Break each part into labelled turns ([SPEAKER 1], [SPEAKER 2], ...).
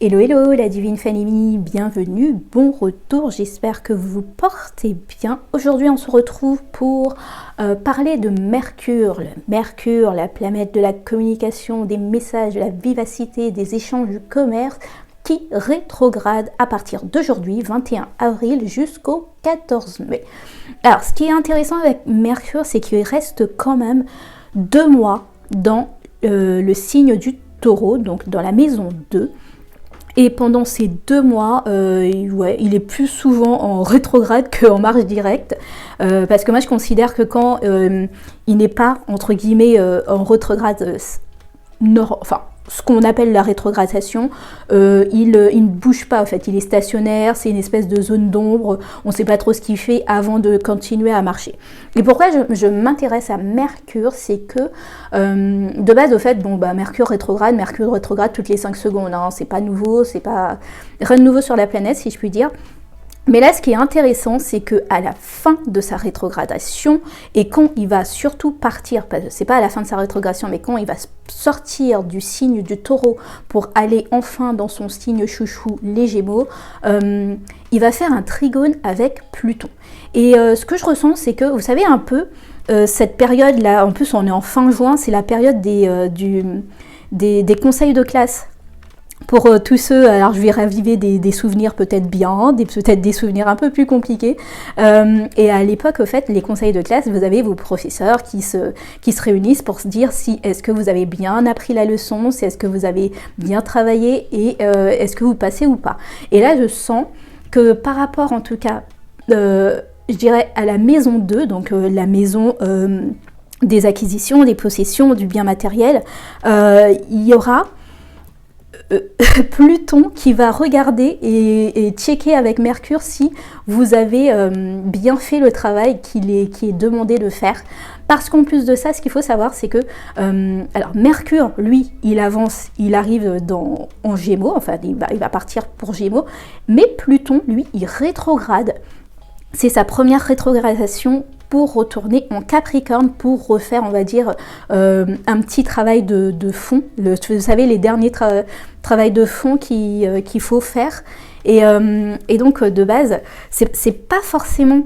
[SPEAKER 1] Hello, hello la Divine Family, bienvenue, bon retour, j'espère que vous vous portez bien. Aujourd'hui on se retrouve pour parler de Mercure. Mercure, la planète de la communication, des messages, de la vivacité, des échanges, du commerce, qui rétrograde à partir d'aujourd'hui, 21 avril jusqu'au 14 mai. Alors ce qui est intéressant avec Mercure, c'est qu'il reste quand même 2 mois dans le signe du Taureau, donc dans la maison 2. Et pendant ces 2 mois, il est plus souvent en rétrograde qu'en marche directe. Parce que moi, je considère que quand il n'est pas, entre guillemets, en rétrograde, ce qu'on appelle la rétrogradation, il ne bouge pas en fait, il est stationnaire, c'est une espèce de zone d'ombre, on ne sait pas trop ce qu'il fait avant de continuer à marcher. Et pourquoi je m'intéresse à Mercure, c'est que de base au fait, Mercure rétrograde toutes les 5 secondes, hein, c'est pas nouveau, c'est pas rien de nouveau sur la planète si je puis dire. Mais là, ce qui est intéressant, c'est qu'à la fin de sa rétrogradation, et quand il va surtout partir, c'est pas à la fin de sa rétrogradation, mais quand il va sortir du signe du Taureau pour aller enfin dans son signe chouchou, les Gémeaux, il va faire un trigone avec Pluton. Et ce que je ressens, c'est que, vous savez un peu, cette période-là, en plus on est en fin juin, c'est la période des conseils de classe. Pour tous ceux, alors je vais raviver des souvenirs peut-être bien, peut-être des souvenirs un peu plus compliqués. Et à l'époque, au fait, les conseils de classe, vous avez vos professeurs qui se réunissent pour se dire si est-ce que vous avez bien appris la leçon, si est-ce que vous avez bien travaillé et est-ce que vous passez ou pas. Et là, je sens que par rapport en tout cas, je dirais à la maison 2, donc la maison des acquisitions, des possessions, du bien matériel, il y aura Pluton qui va regarder et checker avec Mercure si vous avez bien fait le travail qui est demandé de faire. Parce qu'en plus de ça, ce qu'il faut savoir, c'est que alors Mercure, lui, il avance, il arrive en Gémeaux, enfin il va partir pour Gémeaux, mais Pluton, lui, il rétrograde. C'est sa première rétrogradation pour retourner en Capricorne, pour refaire, on va dire, un petit travail de fond. Vous savez, les derniers travail de fond qu'il faut faire. Et donc, de base, c'est pas forcément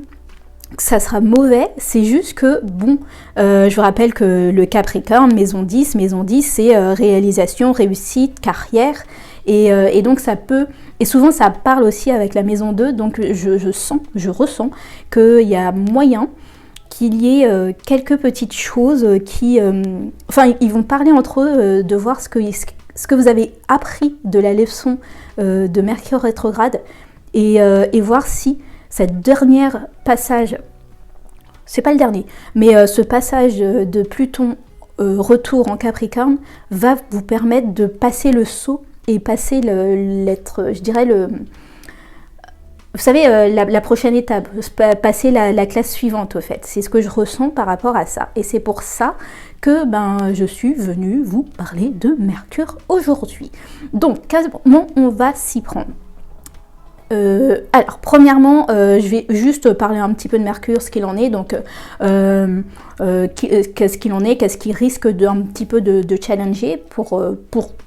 [SPEAKER 1] que ça sera mauvais, c'est juste que, je vous rappelle que le Capricorne, maison 10, c'est réalisation, réussite, carrière. Et donc ça peut, et souvent ça parle aussi avec la maison 2, donc je ressens qu'il y a moyen qu'il y ait quelques petites choses qui, ils vont parler entre eux de voir ce que vous avez appris de la leçon de Mercure rétrograde et voir si cette dernière passage, c'est pas le dernier, mais ce passage de Pluton retour en Capricorne va vous permettre de passer le saut et passer vous savez, la prochaine étape, passer la classe suivante au fait. C'est ce que je ressens par rapport à ça. Et c'est pour ça que je suis venue vous parler de Mercure aujourd'hui. Donc, comment on va s'y prendre ? Alors, premièrement, je vais juste parler un petit peu de Mercure, ce qu'il en est. Donc, qu'est-ce qu'il en est, qu'est-ce qui risque d'un petit peu de challenger pour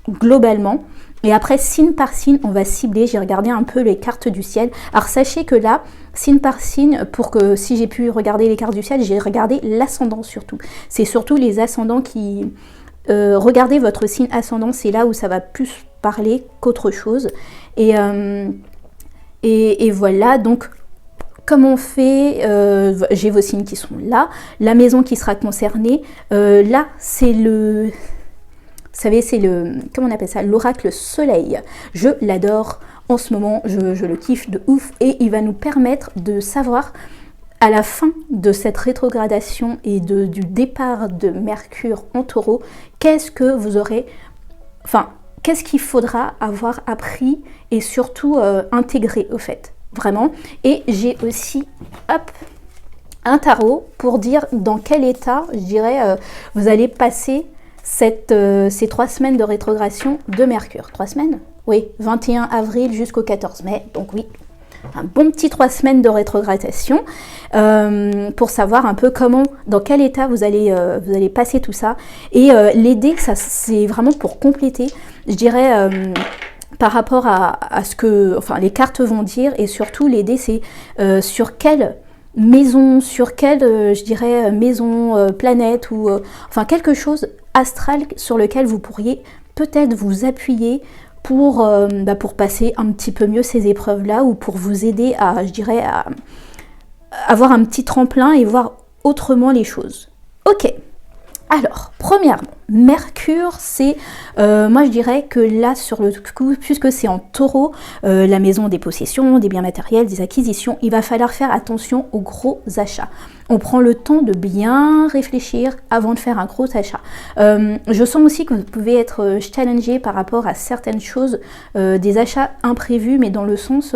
[SPEAKER 1] globalement. Et après, signe par signe, on va cibler. J'ai regardé un peu les cartes du ciel. Alors, sachez que là, signe par signe, pour que si j'ai pu regarder les cartes du ciel, j'ai regardé l'ascendant surtout. C'est surtout les ascendants qui... regardez votre signe ascendant, c'est là où ça va plus parler qu'autre chose. Et voilà, donc... Comment on fait, j'ai vos signes qui sont là, la maison qui sera concernée, là c'est le... Vous savez, c'est comment on appelle ça, l'oracle soleil. Je l'adore en ce moment, je le kiffe de ouf et il va nous permettre de savoir à la fin de cette rétrogradation et du départ de Mercure en Taureau, qu'est-ce que vous aurez, qu'est-ce qu'il faudra avoir appris et surtout intégré au fait, vraiment. Et j'ai aussi, un tarot pour dire dans quel état, je dirais, vous allez passer ces 3 semaines de rétrogradation de Mercure. 3 semaines ? Oui, 21 avril jusqu'au 14 mai, donc oui, un bon petit 3 semaines de rétrogradation pour savoir un peu dans quel état vous allez passer tout ça. Et l'aider, ça c'est vraiment pour compléter, je dirais, par rapport à ce que les cartes vont dire, et surtout l'aider c'est sur quelle maison, sur quelle je dirais maison, planète ou quelque chose astral sur lequel vous pourriez peut-être vous appuyer pour passer un petit peu mieux ces épreuves là, ou pour vous aider à, je dirais, à avoir un petit tremplin et voir autrement les choses. Ok. Alors, premièrement, Mercure, c'est, moi je dirais que là, sur le coup, puisque c'est en taureau, la maison des possessions, des biens matériels, des acquisitions, il va falloir faire attention aux gros achats. On prend le temps de bien réfléchir avant de faire un gros achat. Je sens aussi que vous pouvez être challengé par rapport à certaines choses, des achats imprévus, mais dans le sens...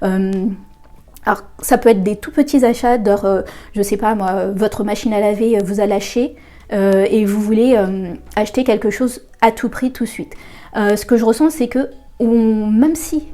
[SPEAKER 1] alors, ça peut être des tout petits achats, je sais pas moi, votre machine à laver vous a lâché, et vous voulez acheter quelque chose à tout prix tout de suite. Ce que je ressens, c'est que même si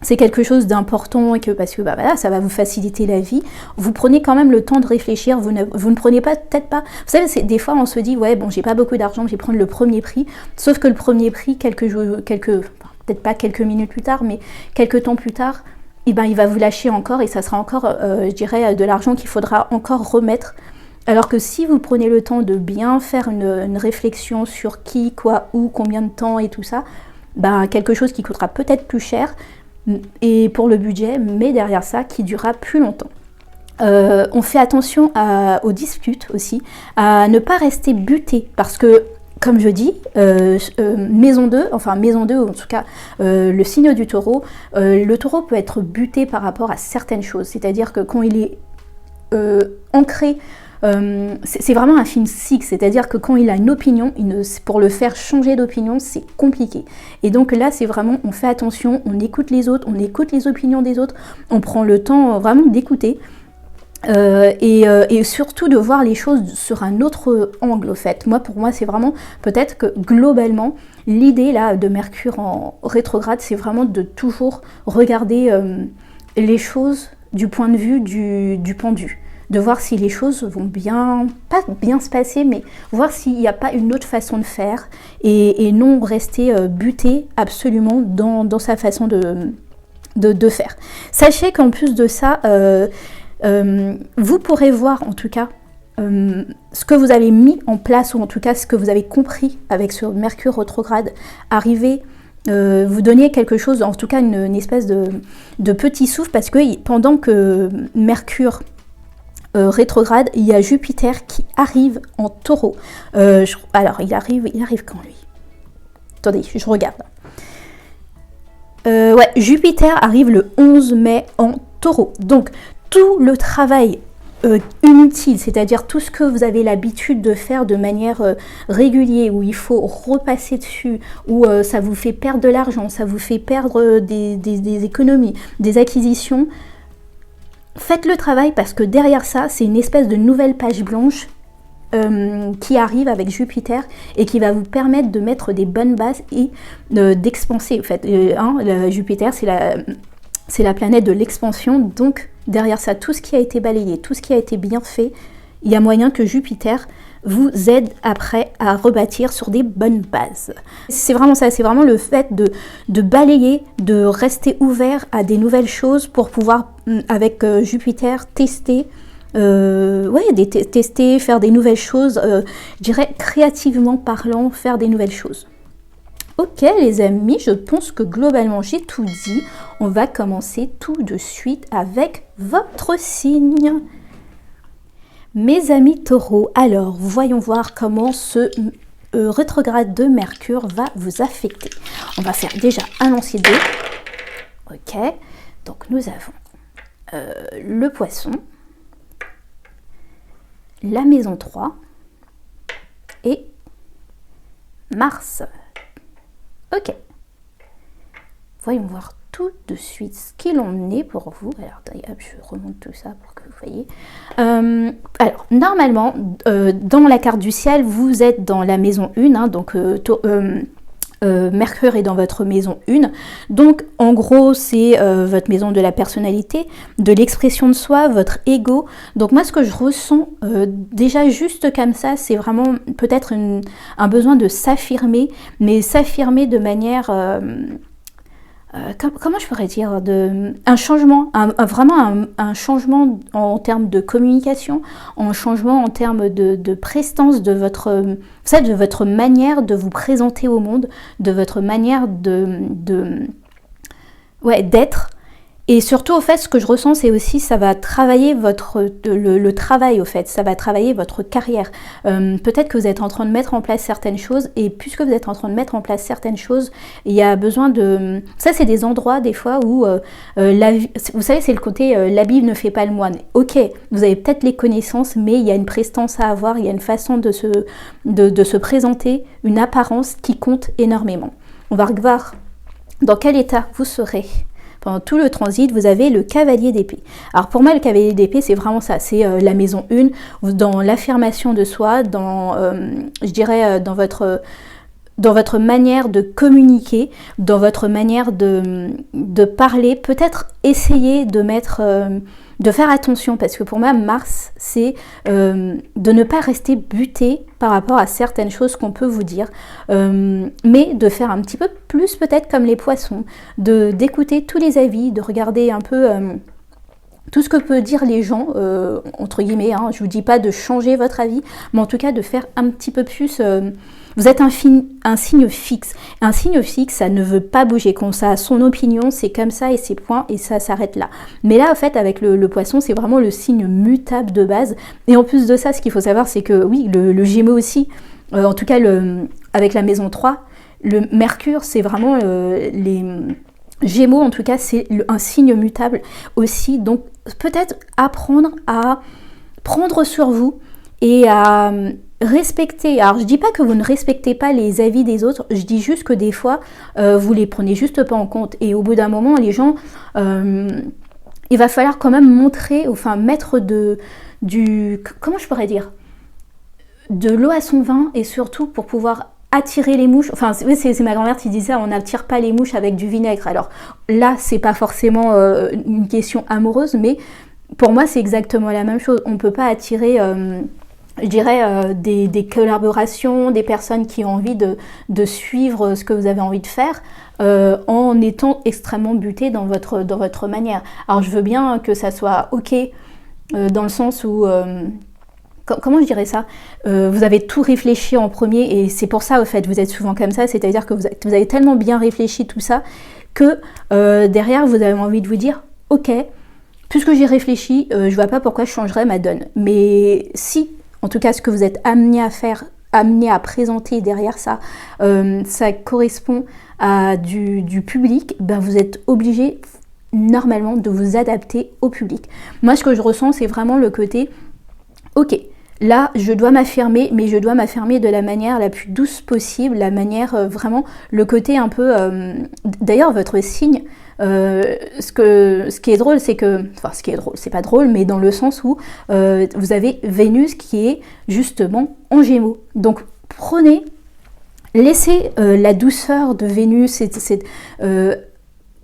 [SPEAKER 1] c'est quelque chose d'important et que parce que ça va vous faciliter la vie, vous prenez quand même le temps de réfléchir. Vous ne prenez peut-être pas. Vous savez, des fois on se dit ouais bon, j'ai pas beaucoup d'argent, je vais prendre le premier prix. Sauf que le premier prix, peut-être pas quelques minutes plus tard, mais quelques temps plus tard, il va vous lâcher encore, et ça sera encore, je dirais, de l'argent qu'il faudra encore remettre. Alors que si vous prenez le temps de bien faire une réflexion sur qui, quoi, où, combien de temps et tout ça, quelque chose qui coûtera peut-être plus cher et pour le budget, mais derrière ça qui durera plus longtemps. On fait attention aux disputes aussi, à ne pas rester buté, parce que comme je dis, maison 2, ou en tout cas le signe du taureau, le taureau peut être buté par rapport à certaines choses, c'est-à-dire que quand il est ancré, c'est vraiment un film cycle, c'est-à-dire que quand il a une opinion, pour le faire changer d'opinion, c'est compliqué. Et donc là, c'est vraiment, on fait attention, on écoute les autres, on écoute les opinions des autres, on prend le temps vraiment d'écouter. Et surtout de voir les choses sur un autre angle, au fait. Pour moi, c'est vraiment, peut-être que globalement, l'idée là de Mercure en rétrograde, c'est vraiment de toujours regarder les choses du point de vue du pendu. De voir si les choses vont pas bien se passer, mais voir s'il n'y a pas une autre façon de faire, et non rester buté absolument dans sa façon de faire. Sachez qu'en plus de ça, vous pourrez voir en tout cas ce que vous avez mis en place, ou en tout cas ce que vous avez compris avec ce Mercure rétrograde arriver, vous donner quelque chose, en tout cas une espèce de petit souffle, parce que pendant que Mercure rétrograde, il y a Jupiter qui arrive en taureau. Alors il arrive quand lui? Attendez, je regarde. Ouais, Jupiter arrive le 11 mai en taureau. Donc tout le travail inutile, c'est-à-dire tout ce que vous avez l'habitude de faire de manière régulière, où il faut repasser dessus, où ça vous fait perdre de l'argent, ça vous fait perdre des économies, des acquisitions, faites le travail, parce que derrière ça, c'est une espèce de nouvelle page blanche qui arrive avec Jupiter, et qui va vous permettre de mettre des bonnes bases et d'expanser. En fait, Jupiter, c'est la planète de l'expansion, donc derrière ça, tout ce qui a été balayé, tout ce qui a été bien fait, il y a moyen que Jupiter vous aide après à rebâtir sur des bonnes bases. C'est vraiment ça, c'est vraiment le fait de balayer, de rester ouvert à des nouvelles choses pour pouvoir, avec Jupiter, tester, tester, faire des nouvelles choses, je dirais créativement parlant, faire des nouvelles choses. Ok les amis, je pense que globalement j'ai tout dit. On va commencer tout de suite avec votre signe. Mes amis taureaux, alors voyons voir comment ce rétrograde de Mercure va vous affecter. On va faire déjà un lancier de dés. Ok, donc nous avons le poisson, la maison 3 et Mars. Ok, voyons voir tout de suite ce qu'il en est pour vous. Alors, hop, je remonte tout ça pour que vous voyez. Alors, normalement, dans la carte du ciel, vous êtes dans la maison 1, donc Mercure est dans votre maison 1. Donc, en gros, c'est votre maison de la personnalité, de l'expression de soi, votre ego. Donc, moi, ce que je ressens, déjà juste comme ça, c'est vraiment peut-être un besoin de s'affirmer, mais s'affirmer de manière... comment je pourrais dire, un changement, vraiment un changement en termes de communication, un changement en termes de prestance vous savez, de votre manière de vous présenter au monde, de votre manière d'être. Et surtout, au fait, ce que je ressens, c'est aussi, ça va travailler le travail, au fait, ça va travailler votre carrière. Peut-être que vous êtes en train de mettre en place certaines choses, et puisque vous êtes en train de mettre en place certaines choses, il y a besoin de... Ça, c'est des endroits, des fois, où, vous savez, c'est le côté, la Bible ne fait pas le moine. Ok, vous avez peut-être les connaissances, mais il y a une prestance à avoir, il y a une façon de se présenter, une apparence qui compte énormément. On va voir dans quel état vous serez. Pendant tout le transit, vous avez le cavalier d'épée. Alors pour moi, le cavalier d'épée, c'est vraiment ça. C'est la maison 1, dans l'affirmation de soi, je dirais, dans votre manière de communiquer, dans votre manière de parler. Peut-être essayer de faire attention, parce que pour moi, Mars, c'est de ne pas rester buté par rapport à certaines choses qu'on peut vous dire, mais de faire un petit peu plus peut-être comme les poissons, d'écouter tous les avis, de regarder un peu tout ce que peuvent dire les gens, entre guillemets, hein. Je ne vous dis pas de changer votre avis, mais en tout cas de faire un petit peu plus... vous êtes un signe fixe. Un signe fixe, ça ne veut pas bouger. Quand ça a son opinion, c'est comme ça et c'est point et ça s'arrête là. Mais là, en fait, avec le poisson, c'est vraiment le signe mutable de base. Et en plus de ça, ce qu'il faut savoir, c'est que oui, le Gémeaux aussi, en tout cas avec la maison 3, le Mercure, c'est vraiment les... Gémeaux, en tout cas, c'est un signe mutable aussi. Donc, peut-être apprendre à prendre sur vous et à respecter. Alors, je dis pas que vous ne respectez pas les avis des autres. Je dis juste que des fois, vous les prenez juste pas en compte. Et au bout d'un moment, les gens, il va falloir quand même montrer, enfin, mettre comment je pourrais dire, de l'eau à son vin et surtout pour pouvoir attirer les mouches, enfin c'est ma grand-mère qui disait on n'attire pas les mouches avec du vinaigre. Alors là c'est pas forcément une question amoureuse, mais pour moi c'est exactement la même chose. On peut pas attirer je dirais des collaborations, des personnes qui ont envie de suivre ce que vous avez envie de faire en étant extrêmement buté dans votre manière. Alors je veux bien que ça soit ok dans le sens où comment je dirais ça, vous avez tout réfléchi en premier et c'est pour ça au fait vous êtes souvent comme ça, c'est-à-dire que vous avez tellement bien réfléchi tout ça que derrière vous avez envie de vous dire ok, puisque j'ai réfléchi, je vois pas pourquoi je changerais ma donne. Mais si, en tout cas ce que vous êtes amené à faire, amené à présenter derrière ça, ça correspond à du public, ben vous êtes obligé normalement de vous adapter au public. Moi ce que je ressens c'est vraiment le côté ok, là, je dois m'affirmer, mais je dois m'affirmer de la manière la plus douce possible, la manière vraiment, le côté un peu... D'ailleurs, votre signe, ce qui est drôle, c'est que... Enfin, ce qui est drôle, c'est pas drôle, mais dans le sens où vous avez Vénus qui est justement en Gémeaux. Donc, laissez la douceur de Vénus,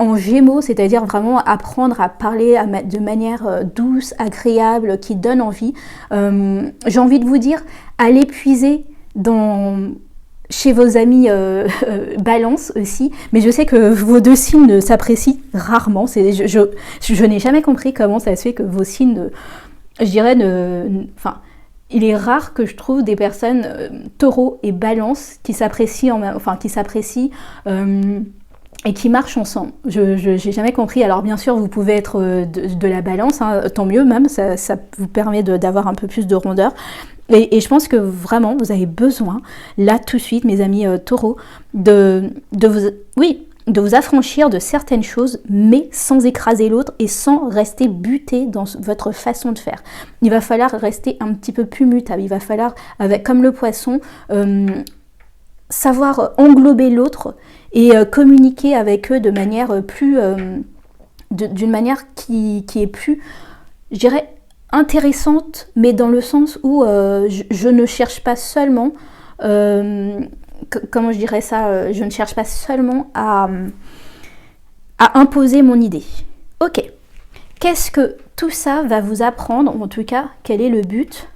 [SPEAKER 1] en Gémeaux, c'est-à-dire vraiment apprendre à parler de manière douce, agréable, qui donne envie. J'ai envie de vous dire, allez puiser chez vos amis Balance aussi, mais je sais que vos deux signes s'apprécient rarement. Je n'ai jamais compris comment ça se fait que vos signes, je dirais, enfin, il est rare que je trouve des personnes Taureau et Balance qui s'apprécient, et qui marchent ensemble. Je n'ai jamais compris. Alors bien sûr, vous pouvez être de la Balance, hein, tant mieux même, ça vous permet d'avoir un peu plus de rondeur. Et je pense que vraiment, vous avez besoin, là tout de suite, mes amis Taureaux, de vous affranchir de certaines choses, mais sans écraser l'autre et sans rester buté dans votre façon de faire. Il va falloir rester un petit peu plus mutable. Il va falloir, comme le poisson, savoir englober l'autre et communiquer avec eux de manière plus d'une manière qui est plus, je dirais, intéressante, mais dans le sens où je ne cherche pas seulement comment je dirais ça, je ne cherche pas seulement à imposer mon idée. Ok, qu'est-ce que tout ça va vous apprendre, ou en tout cas, quel est le but?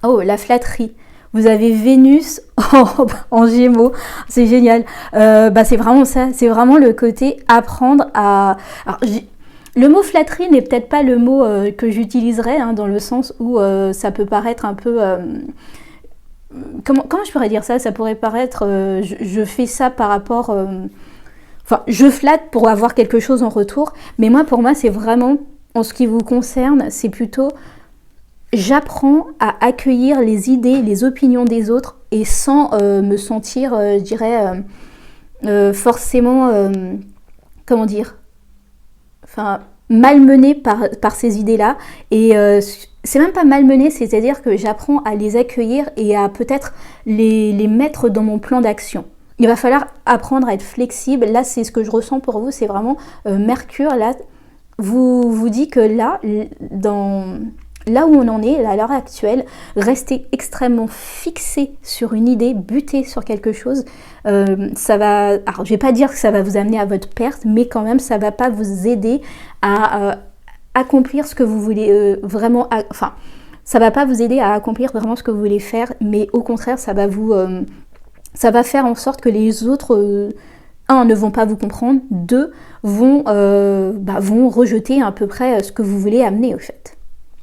[SPEAKER 1] Oh, la flatterie. vous avez Vénus en Gémeaux, c'est génial. C'est vraiment ça, c'est vraiment le côté apprendre à... Alors, le mot flatterie n'est peut-être pas le mot que j'utiliserais, hein, dans le sens où ça peut paraître un peu... comment je pourrais dire ça? Ça pourrait paraître... je fais ça par rapport... Enfin, je flatte pour avoir quelque chose en retour, mais pour moi, c'est vraiment, en ce qui vous concerne, c'est plutôt... J'apprends à accueillir les idées, les opinions des autres et sans me sentir, je dirais, forcément, comment dire, enfin, malmenée par ces idées-là. Et c'est même pas malmenée, c'est-à-dire que j'apprends à les accueillir et à peut-être les mettre dans mon plan d'action. Il va falloir apprendre à être flexible. Là, c'est ce que je ressens pour vous, c'est vraiment Mercure, là, vous dit que là, là où on en est, à l'heure actuelle, restez extrêmement fixé sur une idée, buté sur quelque chose. Ça va, alors je vais pas dire que ça va vous amener à votre perte, mais quand même, ça va pas vous aider à accomplir ce que vous voulez vraiment. Enfin, ça va pas vous aider à accomplir vraiment ce que vous voulez faire, mais au contraire, ça va faire en sorte que les autres, ne vont pas vous comprendre, 2, vont rejeter à peu près ce que vous voulez amener au fait.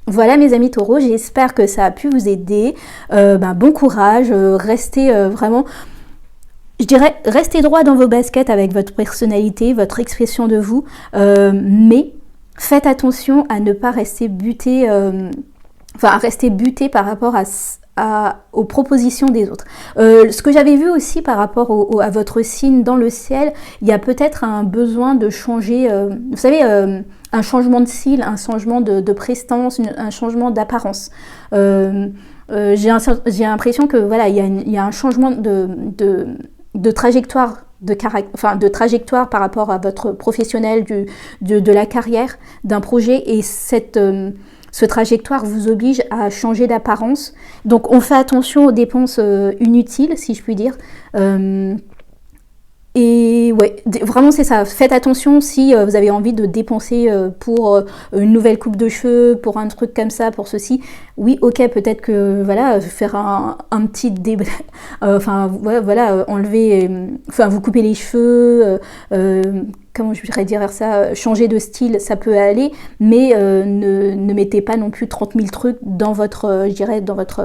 [SPEAKER 1] Voilà mes amis taureaux, j'espère que ça a pu vous aider. Bon courage, restez vraiment, je dirais, restez droit dans vos baskets avec votre personnalité, votre expression de vous, mais faites attention à ne pas rester buté, par rapport aux propositions des autres. Ce que j'avais vu aussi par rapport à votre signe dans le ciel, il y a peut-être un besoin de changer, vous savez, un changement de style, un changement de prestance, un changement d'apparence. J'ai l'impression que voilà, il y a un changement de trajectoire, de trajectoire par rapport à votre professionnel, de la carrière, d'un projet, et ce trajectoire vous oblige à changer d'apparence. Donc on fait attention aux dépenses inutiles, si je puis dire. Et ouais, vraiment c'est ça, faites attention si vous avez envie de dépenser pour une nouvelle coupe de cheveux, pour un truc comme ça, pour ceci. Oui, ok, peut-être que voilà, faire un petit enlever, vous couper les cheveux, comment je voudrais dire ça, changer de style, ça peut aller, mais ne mettez pas non plus 30 000 trucs dans votre, je dirais, dans votre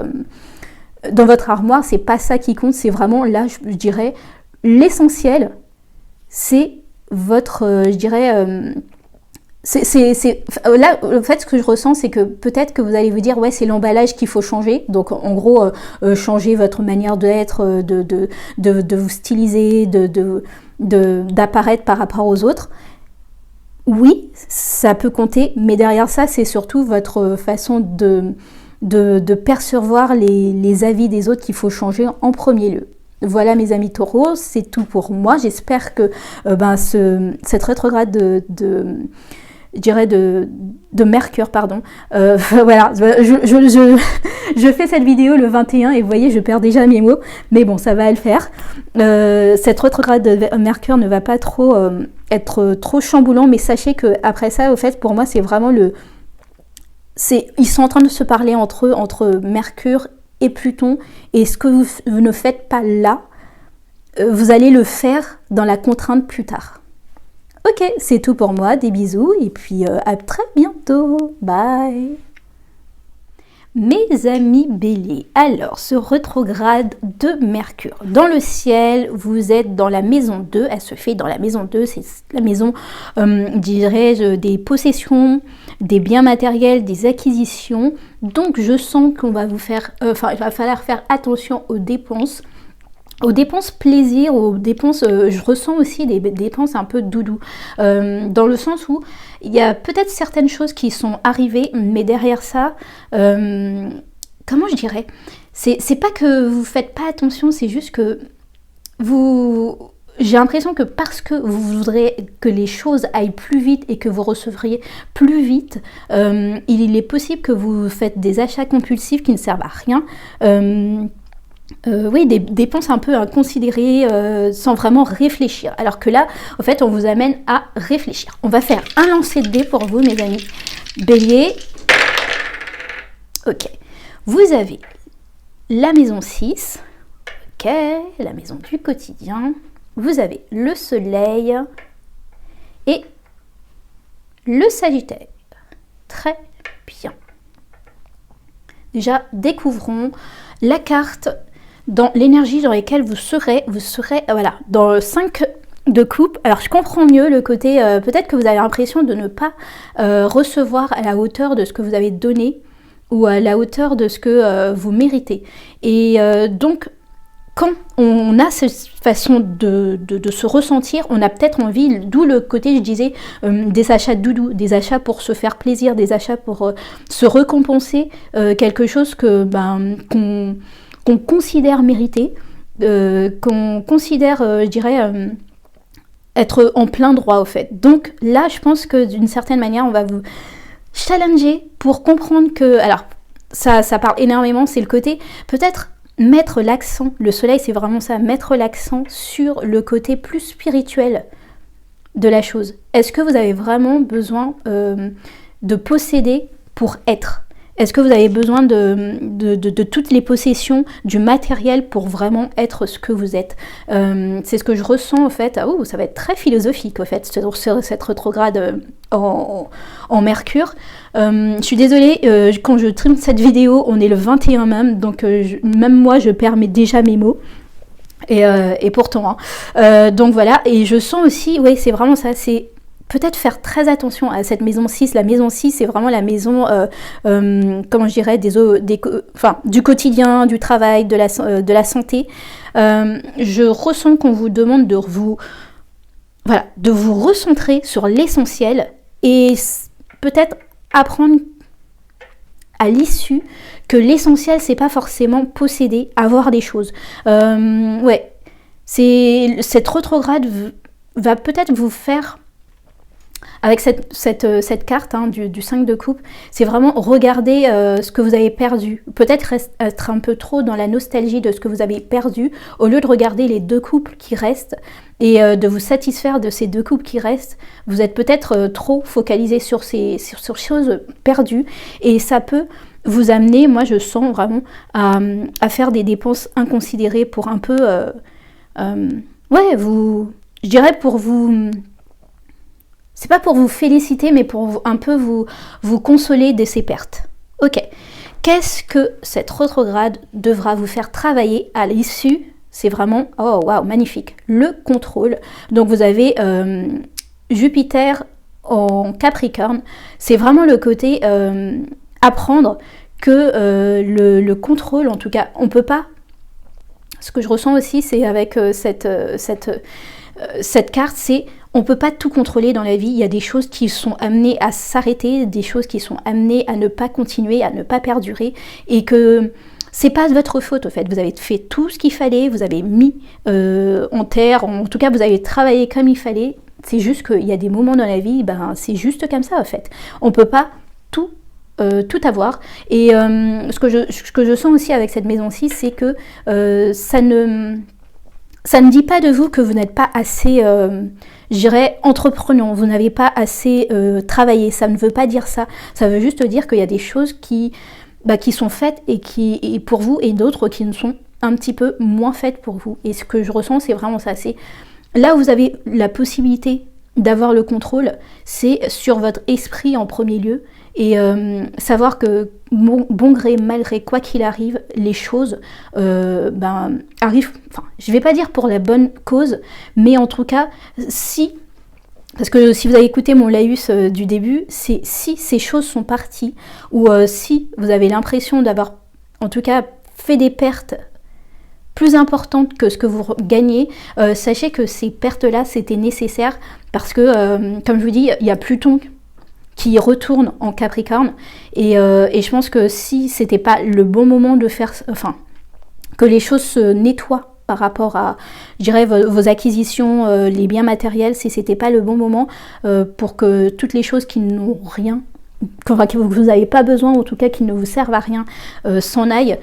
[SPEAKER 1] armoire. C'est pas ça qui compte, c'est vraiment là, je dirais, l'essentiel, c'est votre, je dirais, là, en fait, ce que je ressens, c'est que peut-être que vous allez vous dire, ouais, c'est l'emballage qu'il faut changer. Donc, en gros, changer votre manière d'être, de vous styliser, d'apparaître par rapport aux autres. Oui, ça peut compter, mais derrière ça, c'est surtout votre façon de percevoir les avis des autres qu'il faut changer en premier lieu. Voilà mes amis taureaux, c'est tout pour moi. J'espère que cette rétrograde de Mercure, pardon. Voilà, je fais cette vidéo le 21 et vous voyez, je perds déjà mes mots, mais bon, ça va le faire. Cette rétrograde de Mercure ne va pas trop être trop chamboulant, mais sachez que après ça, au fait, pour moi, c'est vraiment ils sont en train de se parler entre eux, entre Mercure et Pluton, et ce que vous ne faites pas là, vous allez le faire dans la contrainte plus tard. Ok, c'est tout pour moi, des bisous, et puis à très bientôt, bye. Mes amis Bélier, alors ce rétrograde de Mercure dans le ciel, vous êtes dans la maison 2, elle se fait dans la maison 2, c'est la maison, dirais-je, des possessions, des biens matériels, des acquisitions. Donc je sens qu'on va il va falloir faire attention aux dépenses plaisir, aux dépenses, je ressens aussi des dépenses un peu doudou, dans le sens où il y a peut-être certaines choses qui sont arrivées, mais derrière ça, comment je dirais, c'est pas que vous faites pas attention, c'est juste que j'ai l'impression que parce que vous voudrez que les choses aillent plus vite et que vous recevriez plus vite, il est possible que vous faites des achats compulsifs qui ne servent à rien. Oui, des dépenses un peu inconsidérées, sans vraiment réfléchir. Alors que là, en fait, on vous amène à réfléchir. On va faire un lancer de dés pour vous, mes amis. Bélier. Ok. Vous avez la maison 6, ok, la maison du quotidien, vous avez le soleil et le Sagittaire. Très bien. Déjà, découvrons la carte dans l'énergie dans laquelle vous serez voilà, dans le 5 de coupe. Alors, je comprends mieux le côté, peut-être que vous avez l'impression de ne pas recevoir à la hauteur de ce que vous avez donné ou à la hauteur de ce que vous méritez. Et donc, quand on a cette façon de se ressentir, on a peut-être envie, d'où le côté, je disais, des achats de doudou, des achats pour se faire plaisir, des achats pour se récompenser, quelque chose que qu'on considère mériter, qu'on considère, je dirais, être en plein droit au fait. Donc là, je pense que d'une certaine manière, on va vous challenger pour comprendre que, alors, ça parle énormément, c'est le côté, peut-être, mettre l'accent, le soleil c'est vraiment ça, mettre l'accent sur le côté plus spirituel de la chose. Est-ce que vous avez vraiment besoin de posséder pour être? Est-ce que vous avez besoin de toutes les possessions, du matériel pour vraiment être ce que vous êtes? C'est ce que je ressens en fait. Oh, ça va être très philosophique en fait, sur cette rétrograde en Mercure. Je suis désolée, quand je trim cette vidéo, on est le 21 même, donc même moi je perds déjà mes mots. Et pourtant, hein. Donc voilà, et je sens aussi, oui c'est vraiment ça, c'est peut-être faire très attention à cette maison 6. La maison 6, c'est vraiment la maison, comment je dirais, du quotidien, du travail, de la santé. Je ressens qu'on vous demande de vous recentrer sur l'essentiel et peut-être apprendre à l'issue que l'essentiel, c'est pas forcément posséder, avoir des choses. Ouais, cette rétrograde va peut-être vous faire... Avec cette carte hein, du 5 de coupe, c'est vraiment regarder ce que vous avez perdu. Peut-être être un peu trop dans la nostalgie de ce que vous avez perdu, au lieu de regarder les 2 couples qui restent et de vous satisfaire de ces 2 couples qui restent. Vous êtes peut-être trop focalisé sur ces choses perdues et ça peut vous amener, moi je sens vraiment, à faire des dépenses inconsidérées pour un peu... je dirais pour vous... C'est pas pour vous féliciter, mais pour un peu vous consoler de ces pertes. Ok. Qu'est-ce que cette rétrograde devra vous faire travailler à l'issue? C'est vraiment, oh waouh, magnifique. Le contrôle. Donc vous avez Jupiter en Capricorne. C'est vraiment le côté apprendre que le contrôle, en tout cas, on peut pas. Ce que je ressens aussi, c'est avec cette carte, c'est on ne peut pas tout contrôler dans la vie. Il y a des choses qui sont amenées à s'arrêter, des choses qui sont amenées à ne pas continuer, à ne pas perdurer, et que c'est pas de votre faute, au fait. Vous avez fait tout ce qu'il fallait, vous avez mis en terre, en tout cas, vous avez travaillé comme il fallait. C'est juste qu'il y a des moments dans la vie, c'est juste comme ça, en fait. On ne peut pas tout avoir. Et ce que je sens aussi avec cette maison 6, c'est que ça ne dit pas de vous que vous n'êtes pas assez, je dirais, entreprenant, vous n'avez pas assez travaillé, ça ne veut pas dire ça. Ça veut juste dire qu'il y a des choses qui sont faites et pour vous et d'autres qui ne sont un petit peu moins faites pour vous. Et ce que je ressens, c'est vraiment ça. C'est là où vous avez la possibilité d'avoir le contrôle, c'est sur votre esprit en premier lieu. Et savoir que bon gré, mal gré, quoi qu'il arrive, les choses arrivent, enfin, je vais pas dire pour la bonne cause, mais en tout cas, parce que si vous avez écouté mon laïus du début, c'est si ces choses sont parties, ou si vous avez l'impression d'avoir, en tout cas, fait des pertes plus importantes que ce que vous gagnez, sachez que ces pertes-là, c'était nécessaire, parce que, comme je vous dis, il y a Pluton qui retourne en Capricorne et je pense que si c'était pas le bon moment de faire, enfin, que les choses se nettoient par rapport à, je dirais, vos acquisitions, les biens matériels, si c'était pas le bon moment pour que toutes les choses qui n'ont rien, enfin, que vous n'avez pas besoin, en tout cas qui ne vous servent à rien, s'en aillent,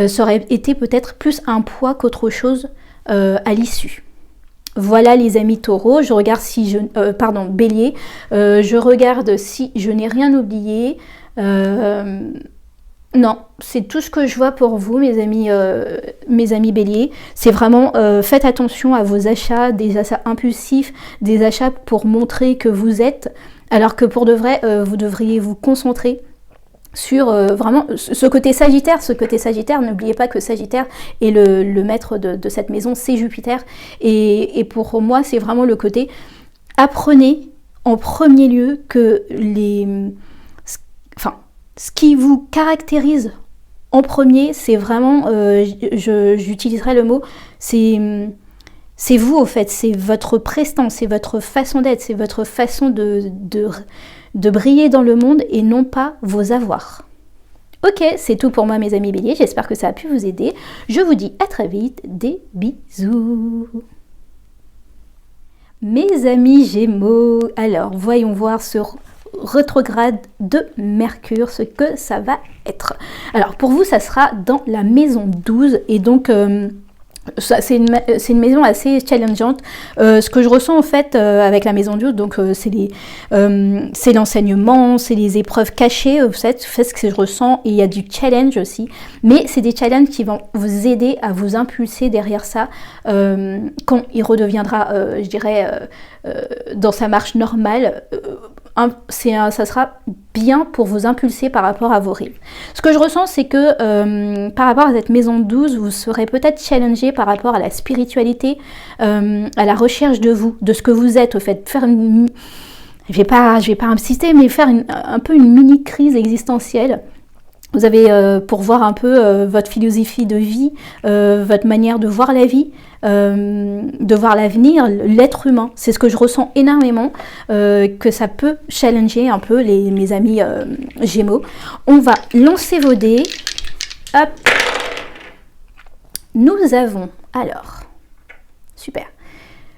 [SPEAKER 1] ça aurait été peut-être plus un poids qu'autre chose à l'issue. Voilà les amis taureaux, je regarde si je... bélier, je regarde si je n'ai rien oublié. Non, c'est tout ce que je vois pour vous, mes amis béliers. C'est vraiment, faites attention à vos achats, des achats impulsifs, des achats pour montrer que vous êtes, alors que pour de vrai, vous devriez vous concentrer sur vraiment ce côté Sagittaire. N'oubliez pas que Sagittaire est le maître de cette maison, c'est Jupiter. Et pour moi, c'est vraiment le côté, apprenez en premier lieu que ce qui vous caractérise en premier, c'est vraiment, j'utiliserai le mot, c'est vous au fait, c'est votre prestance, c'est votre façon d'être, c'est votre façon de briller dans le monde et non pas vos avoirs. Ok, c'est tout pour moi mes amis béliers, j'espère que ça a pu vous aider. Je vous dis à très vite, des bisous. Mes amis Gémeaux, alors voyons voir sur rétrograde de Mercure, ce que ça va être. Alors pour vous, ça sera dans la maison 12 et donc c'est une maison assez challengeante. Ce que je ressens en fait avec la maison 12, donc c'est l'enseignement, c'est les épreuves cachées, vous savez, ce que je ressens, et il y a du challenge aussi, mais c'est des challenges qui vont vous aider à vous impulser derrière ça quand il redeviendra, je dirais, dans sa marche normale. Ça sera bien pour vous impulser par rapport à vos rêves. Ce que je ressens, c'est que par rapport à cette maison 12, vous serez peut-être challengé par rapport à la spiritualité, à la recherche de vous, de ce que vous êtes, au fait. Faire une... Je vais pas insister, mais faire un peu une mini-crise existentielle. Vous avez, pour voir un peu votre philosophie de vie, votre manière de voir la vie, de voir l'avenir, l'être humain. C'est ce que je ressens énormément, que ça peut challenger un peu mes amis Gémeaux. On va lancer vos dés. Hop. Nous avons, alors, super,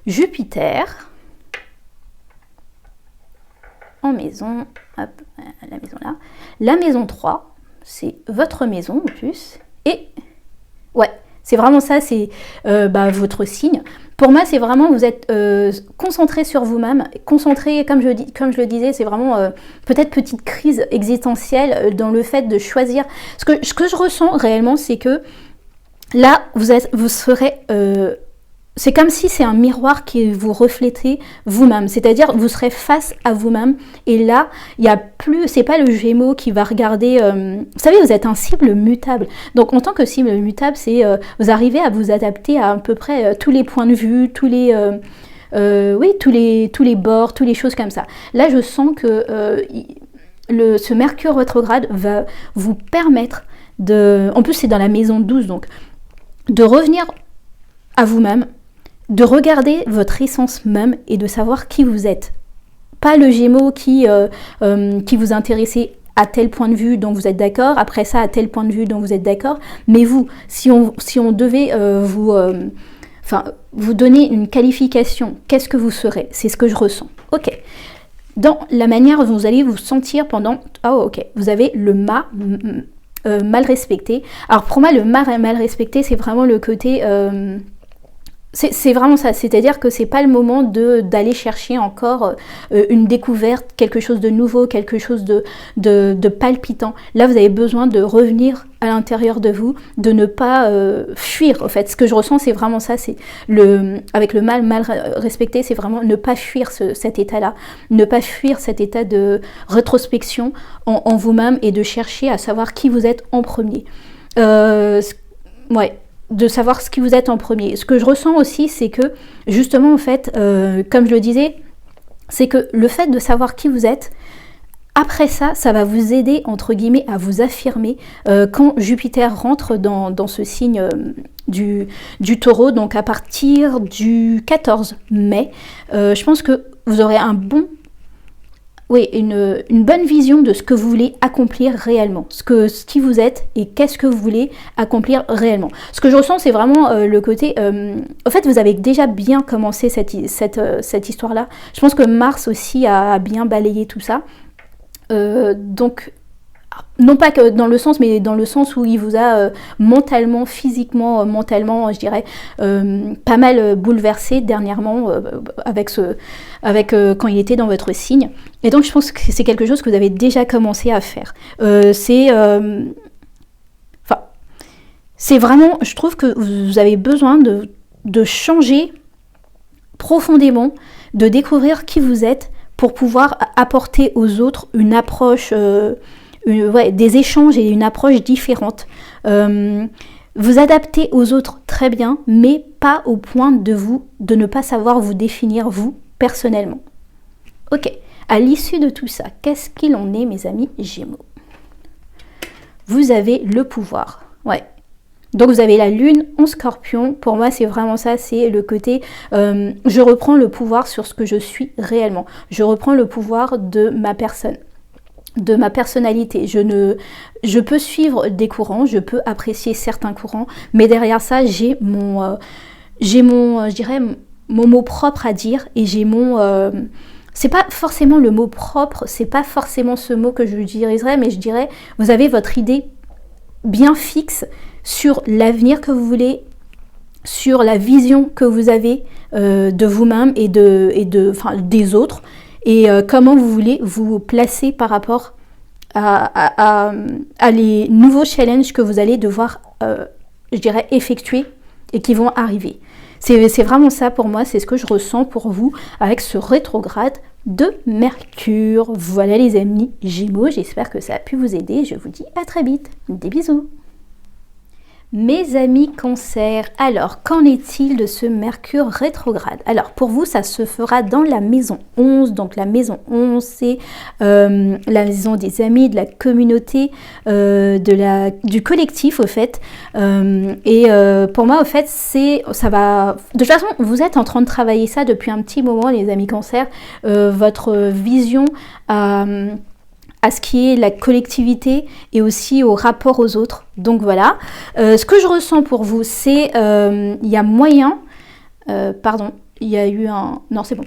[SPEAKER 1] Jupiter en maison, hop, la maison là, la maison 3. C'est votre maison en plus. Et ouais, c'est vraiment ça, c'est votre signe. Pour moi, c'est vraiment, vous êtes concentré sur vous-même, concentré, comme je le disais, c'est vraiment peut-être petite crise existentielle dans le fait de choisir. Ce que je ressens réellement, c'est que là, vous serez... c'est comme si c'est un miroir qui vous reflétait vous-même, c'est-à-dire vous serez face à vous-même et là, il y a plus, c'est pas le Gémeaux qui va regarder, vous savez, vous êtes un cible mutable, donc en tant que cible mutable, c'est vous arrivez à vous adapter à peu près tous les points de vue, tous les bords, toutes les choses comme ça. Là, je sens que ce Mercure rétrograde va vous permettre en plus c'est dans la maison 12, donc de revenir à vous-même, de regarder votre essence même et de savoir qui vous êtes. Pas le Gémeaux qui vous intéressait à tel point de vue dont vous êtes d'accord, après ça à tel point de vue dont vous êtes d'accord, mais vous, si on devait vous donner une qualification, qu'est-ce que vous serez? C'est ce que je ressens. Ok. Dans la manière dont vous allez vous sentir pendant... Oh ok, vous avez le mal respecté. Alors pour moi, le mal respecté, c'est vraiment le côté... c'est vraiment ça, c'est-à-dire que c'est pas le moment d'aller chercher encore une découverte, quelque chose de nouveau, quelque chose de palpitant. Là, vous avez besoin de revenir à l'intérieur de vous, de ne pas fuir. En fait, ce que je ressens, c'est vraiment ça. C'est avec le mal respecté, c'est vraiment ne pas fuir cet état-là, ne pas fuir cet état de rétrospection en vous-même et de chercher à savoir qui vous êtes en premier. Ouais. De savoir ce qui vous êtes en premier. Ce que je ressens aussi, c'est que, justement, en fait, comme je le disais, c'est que le fait de savoir qui vous êtes, après ça, ça va vous aider, entre guillemets, à vous affirmer quand Jupiter rentre dans ce signe du Taureau, donc à partir du 14 mai. Je pense que vous aurez une bonne vision de ce que vous voulez accomplir réellement, ce qui vous êtes et qu'est-ce que vous voulez accomplir réellement. Ce que je ressens, c'est vraiment le côté... en fait, vous avez déjà bien commencé cette histoire-là. Je pense que Mars aussi a bien balayé tout ça. Donc, non pas que dans le sens, mais dans le sens où il vous a mentalement, physiquement, je dirais, pas mal bouleversé dernièrement quand il était dans votre signe. Et donc je pense que c'est quelque chose que vous avez déjà commencé à faire. C'est vraiment, je trouve que vous avez besoin de changer profondément, de découvrir qui vous êtes pour pouvoir apporter aux autres une approche, des échanges et une approche différente. Vous adaptez aux autres très bien, mais pas au point de ne pas savoir vous définir vous personnellement. Ok, à l'issue de tout ça, qu'est-ce qu'il en est, mes amis Gémeaux? Vous avez le pouvoir, ouais. Donc vous avez la lune en Scorpion. Pour moi, c'est vraiment ça, c'est le côté je reprends le pouvoir sur ce que je suis réellement. Je reprends le pouvoir de ma personne, de ma personnalité. Je peux suivre des courants, je peux apprécier certains courants, mais derrière ça, j'ai je dirais, mon mot propre à dire et j'ai c'est pas forcément le mot propre, c'est pas forcément ce mot que je utiliserais, mais je dirais, vous avez votre idée bien fixe sur l'avenir que vous voulez, sur la vision que vous avez de vous-même et des autres, et comment vous voulez vous placer par rapport à les nouveaux challenges que vous allez devoir, je dirais, effectuer et qui vont arriver. C'est vraiment ça pour moi, c'est ce que je ressens pour vous avec ce rétrograde de Mercure. Voilà les amis Gémeaux, j'espère que ça a pu vous aider. Je vous dis à très vite. Des bisous. Mes amis Cancer, alors qu'en est-il de ce Mercure rétrograde? Alors pour vous, ça se fera dans la maison 11. Donc la maison 11, c'est la maison des amis, de la communauté, du collectif au fait. Pour moi, au fait, ça va... De toute façon, vous êtes en train de travailler ça depuis un petit moment, les amis Cancer. Votre vision à ce qui est la collectivité et aussi au rapport aux autres. Donc voilà. Ce que je ressens pour vous, c'est il y a moyen... pardon, il y a eu un... Non, c'est bon.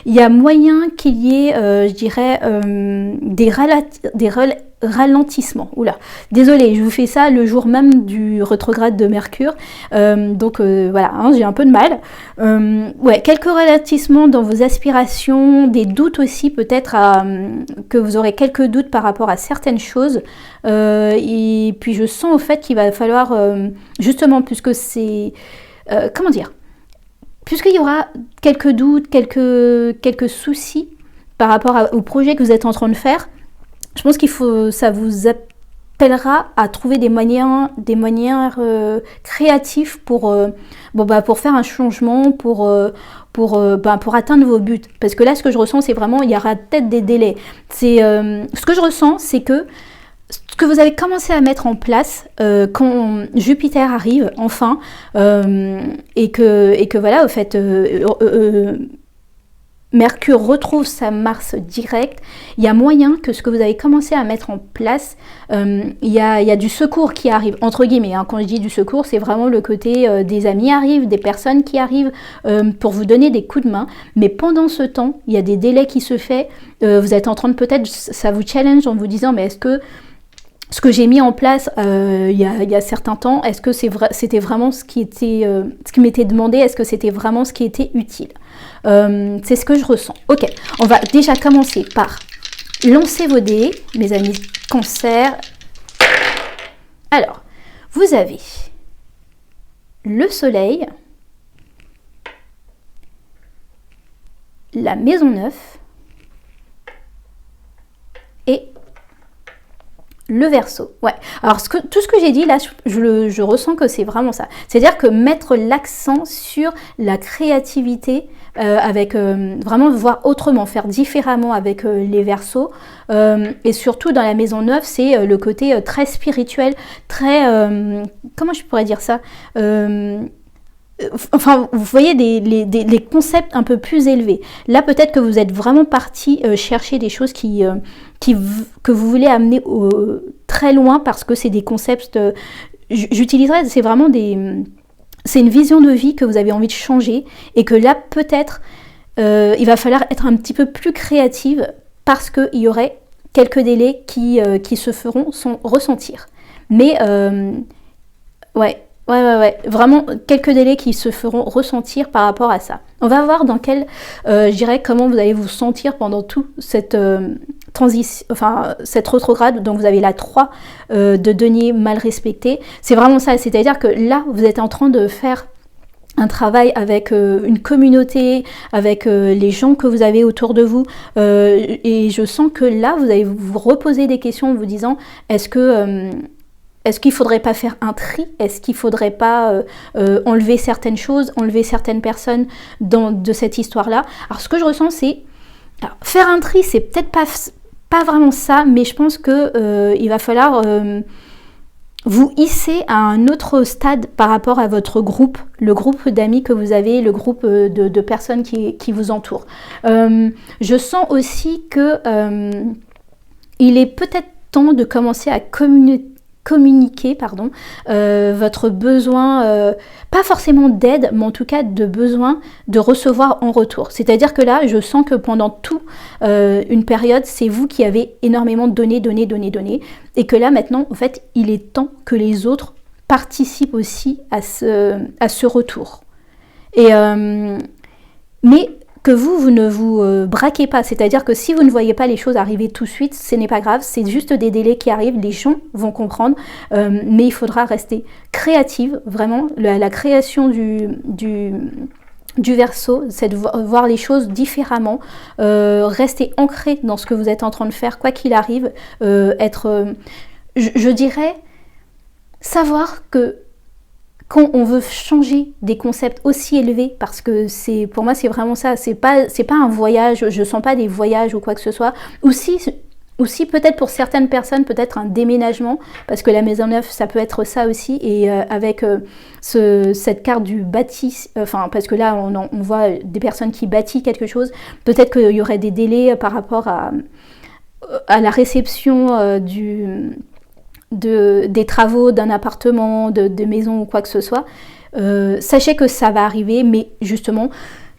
[SPEAKER 1] Il y a moyen qu'il y ait, je dirais, des ralentissements. Oula, désolée, je vous fais ça le jour même du rétrograde de Mercure. Voilà, hein, j'ai un peu de mal. Ouais, quelques ralentissements dans vos aspirations, des doutes aussi peut-être, que vous aurez quelques doutes par rapport à certaines choses. Et puis je sens au fait qu'il va falloir, justement, puisque c'est... comment dire, puisqu'il y aura quelques doutes, quelques soucis par rapport au projet que vous êtes en train de faire, je pense ça vous appellera à trouver des manières créatives pour faire un changement, pour atteindre vos buts. Parce que là, ce que je ressens, c'est vraiment, il y aura peut-être des délais. Ce que je ressens, c'est que ce que vous avez commencé à mettre en place quand Jupiter arrive enfin, et que voilà, au fait, Mercure retrouve sa Mars directe, il y a moyen que ce que vous avez commencé à mettre en place, il y a du secours qui arrive, entre guillemets, hein. Quand je dis du secours, c'est vraiment le côté des amis arrivent, des personnes qui arrivent pour vous donner des coups de main, mais pendant ce temps, il y a des délais qui se font, vous êtes en train de peut-être, ça vous challenge en vous disant, mais est-ce que ce que j'ai mis en place il y a certains temps, est-ce que c'était vraiment ce qui m'était demandé, est-ce que c'était vraiment ce qui était utile? C'est ce que je ressens. Ok, on va déjà commencer par lancer vos dés, mes amis Cancer. Alors, vous avez le soleil, la maison 9 et le Verseau. Ouais. Alors tout ce que j'ai dit là, je ressens que c'est vraiment ça. C'est-à-dire que mettre l'accent sur la créativité, avec vraiment voir autrement, faire différemment avec les Verseaux, et surtout dans la maison 9, c'est le côté très spirituel, très comment je pourrais dire ça, enfin, vous voyez les concepts un peu plus élevés. Là, peut-être que vous êtes vraiment parti chercher des choses que vous voulez amener très loin, parce que c'est des concepts, j'utiliserais, c'est vraiment c'est une vision de vie que vous avez envie de changer, et que là, peut-être, il va falloir être un petit peu plus créative, parce qu'il y aurait quelques délais qui se feront ressentir. Mais, ouais, vraiment quelques délais qui se feront ressentir par rapport à ça. On va voir dans je dirais comment vous allez vous sentir pendant toute cette cette rétrograde, donc vous avez la 3 de denier mal respecté. C'est vraiment ça, c'est-à-dire que là, vous êtes en train de faire un travail avec une communauté, avec les gens que vous avez autour de vous. Et je sens que là, vous allez vous reposer des questions en vous disant, est-ce qu'il ne faudrait pas faire un tri? Est-ce qu'il ne faudrait pas enlever certaines choses, enlever certaines personnes de cette histoire-là? Alors, ce que je ressens, c'est... faire un tri, c'est peut-être pas vraiment ça, mais je pense qu'il va falloir vous hisser à un autre stade par rapport à votre groupe, le groupe d'amis que vous avez, le groupe de personnes qui vous entourent. Je sens aussi que il est peut-être temps de commencer à communiquer votre besoin, pas forcément d'aide, mais en tout cas de besoin de recevoir en retour. C'est-à-dire que là, je sens que pendant toute une période, c'est vous qui avez énormément donné, et que là, maintenant, en fait, il est temps que les autres participent aussi à ce retour. Mais que vous ne vous braquez pas, c'est-à-dire que si vous ne voyez pas les choses arriver tout de suite, ce n'est pas grave, c'est juste des délais qui arrivent, les gens vont comprendre, mais il faudra rester créative, vraiment, la création du Verseau, c'est de voir les choses différemment, rester ancré dans ce que vous êtes en train de faire, quoi qu'il arrive, je dirais, savoir que quand on veut changer des concepts aussi élevés, parce que pour moi c'est vraiment ça, c'est pas un voyage, je sens pas des voyages ou quoi que ce soit, aussi peut-être pour certaines personnes, peut-être un déménagement, parce que la maison neuve ça peut être ça aussi, et avec cette carte du bâti, parce que là on voit des personnes qui bâtissent quelque chose, peut-être qu'il y aurait des délais par rapport à la réception des travaux d'un appartement, de maison ou quoi que ce soit. Sachez que ça va arriver, mais justement,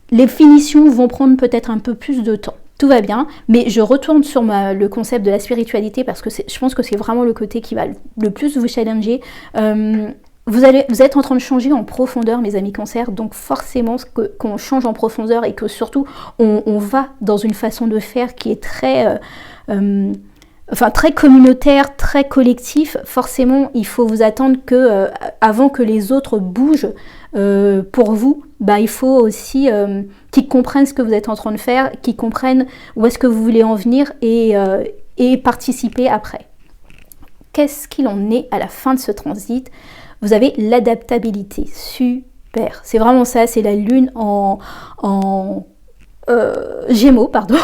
[SPEAKER 1] les finitions vont prendre peut-être un peu plus de temps. Tout va bien, mais je retourne sur le concept de la spiritualité parce que je pense que c'est vraiment le côté qui va le plus vous challenger. Vous êtes en train de changer en profondeur, mes amis Cancer, donc forcément qu'on change en profondeur et que surtout on va dans une façon de faire qui est très communautaire, très collectif. Forcément, il faut vous attendre que avant que les autres bougent pour vous, il faut aussi qu'ils comprennent ce que vous êtes en train de faire, qu'ils comprennent où est-ce que vous voulez en venir et participer après. Qu'est-ce qu'il en est à la fin de ce transit? Vous avez l'adaptabilité, super. C'est vraiment ça, c'est la lune en Gémeaux, pardon,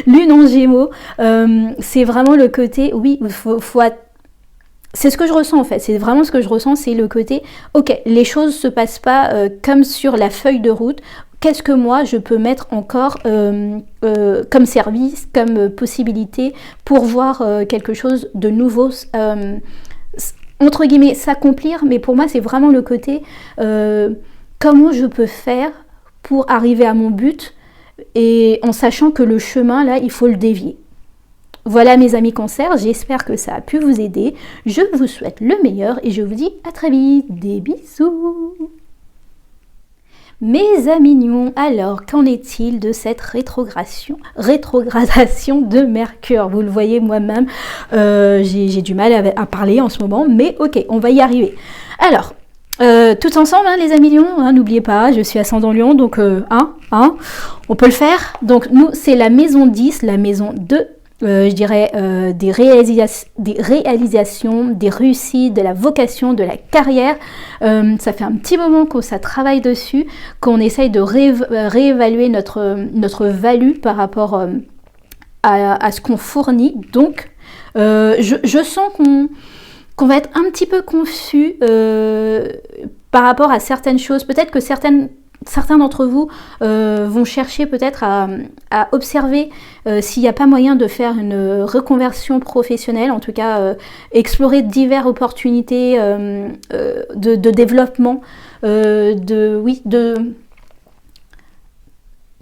[SPEAKER 1] lune en Gémeaux, c'est vraiment le côté, oui, c'est ce que je ressens en fait, c'est vraiment ce que je ressens, c'est le côté, ok, les choses se passent pas comme sur la feuille de route, qu'est-ce que moi je peux mettre encore comme service, comme possibilité pour voir quelque chose de nouveau, entre guillemets, s'accomplir, mais pour moi c'est vraiment le côté, comment je peux faire pour arriver à mon but, et en sachant que le chemin, là, il faut le dévier. Voilà mes amis Cancer, j'espère que ça a pu vous aider. Je vous souhaite le meilleur et je vous dis à très vite. Des bisous. Mes amis mignons, alors qu'en est-il de cette rétrogradation de Mercure? Vous le voyez moi-même, j'ai du mal à parler en ce moment, mais ok, on va y arriver. Alors, tous ensemble, les amis lions, n'oubliez pas, je suis ascendant lion, donc on peut le faire. Donc nous, c'est la maison 10, la maison 2, je dirais des réalisations, des réussites, de la vocation, de la carrière. Ça fait un petit moment qu'on ça travaille dessus, qu'on essaye de réévaluer notre value par rapport à ce qu'on fournit. Donc, je sens qu'on va être un petit peu confus par rapport à certaines choses. Peut-être que certains d'entre vous vont chercher peut-être à observer s'il n'y a pas moyen de faire une reconversion professionnelle, en tout cas explorer diverses opportunités de développement,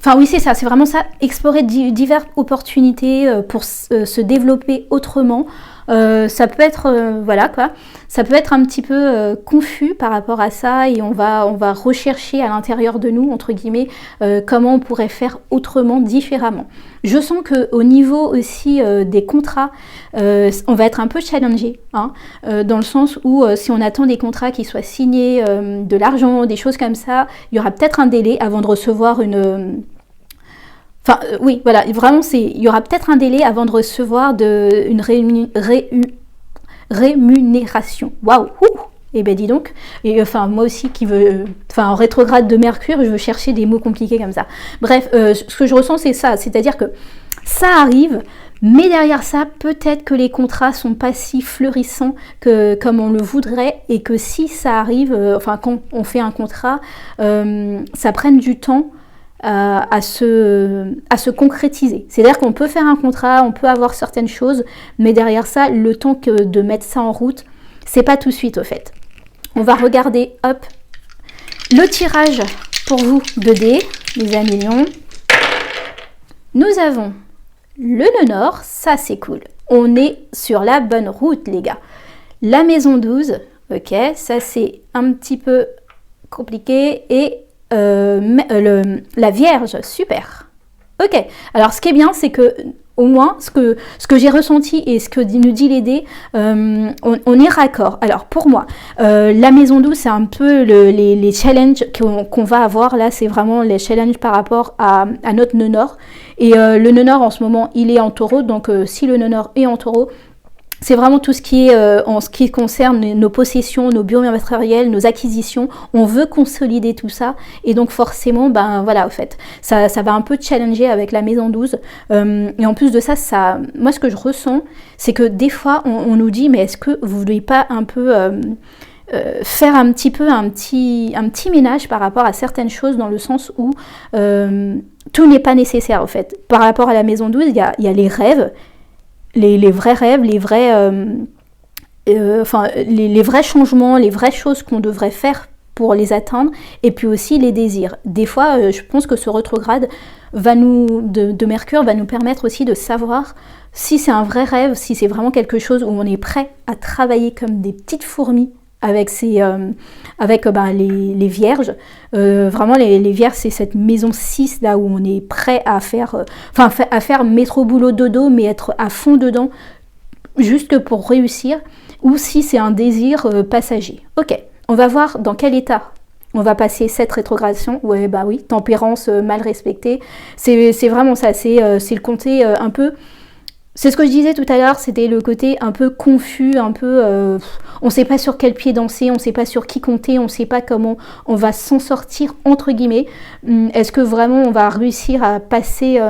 [SPEAKER 1] Enfin oui, c'est ça, c'est vraiment ça, explorer diverses opportunités pour se développer autrement. Ça peut être, voilà quoi, ça peut être un petit peu confus par rapport à ça et on va rechercher à l'intérieur de nous, entre guillemets, comment on pourrait faire autrement, différemment. Je sens qu'au niveau aussi des contrats, on va être un peu challengé, hein, dans le sens où si on attend des contrats qui soient signés, de l'argent, des choses comme ça, il y aura peut-être un délai avant de recevoir une... Enfin, oui, voilà, vraiment, il y aura peut-être un délai avant de recevoir une rémunération. Waouh! Eh ben dis donc, et enfin moi aussi qui veux, enfin en rétrograde de Mercure, je veux chercher des mots compliqués comme ça. Bref, ce que je ressens c'est ça, c'est-à-dire que ça arrive, mais derrière ça, peut-être que les contrats sont pas si florissants que comme on le voudrait, et que si ça arrive, enfin quand on fait un contrat, ça prenne du temps à se concrétiser. C'est-à-dire qu'on peut faire un contrat, on peut avoir certaines choses, mais derrière ça, le temps de mettre ça en route, c'est pas tout de suite au fait. On va regarder, hop, le tirage pour vous de dés, les millions. Nous avons le nœud nord, ça c'est cool. On est sur la bonne route, les gars. La maison 12, ok, ça c'est un petit peu compliqué. Et la Vierge, super. Ok, alors ce qui est bien, c'est que au moins, ce que j'ai ressenti et ce que nous dit les dés, on est raccord. Alors pour moi, la maison 12, c'est un peu les challenges qu'on va avoir. Là, c'est vraiment les challenges par rapport à notre nœud nord. Et le nœud nord, en ce moment, il est en taureau. Donc si le nœud nord est en taureau, c'est vraiment tout ce qui est en ce qui concerne nos possessions, nos biens matériels, nos acquisitions. On veut consolider tout ça. Et donc forcément, ben voilà, au fait, ça va un peu challenger avec la maison 12. Et en plus de ça, moi ce que je ressens, c'est que des fois, on nous dit, mais est-ce que vous ne voulez pas un peu faire un petit ménage par rapport à certaines choses, dans le sens où tout n'est pas nécessaire, en fait. Par rapport à la maison 12, il y a les rêves, les vrais rêves, les vrais changements, les vraies choses qu'on devrait faire pour les atteindre, et puis aussi les désirs. Des fois, je pense que ce rétrograde de Mercure va nous permettre aussi de savoir si c'est un vrai rêve, si c'est vraiment quelque chose où on est prêt à travailler comme des petites fourmis avec les vierges. Vraiment, les vierges, c'est cette maison 6, là où on est prêt à faire métro boulot dodo, mais être à fond dedans, juste pour réussir, ou si c'est un désir passager. Ok, on va voir dans quel état on va passer cette rétrogradation. Ouais, bah oui, tempérance mal respectée. C'est vraiment ça, c'est le côté un peu... C'est ce que je disais tout à l'heure, c'était le côté un peu confus, un peu... on ne sait pas sur quel pied danser, on ne sait pas sur qui compter, on ne sait pas comment on va s'en sortir, entre guillemets. Est-ce que vraiment on va réussir à passer,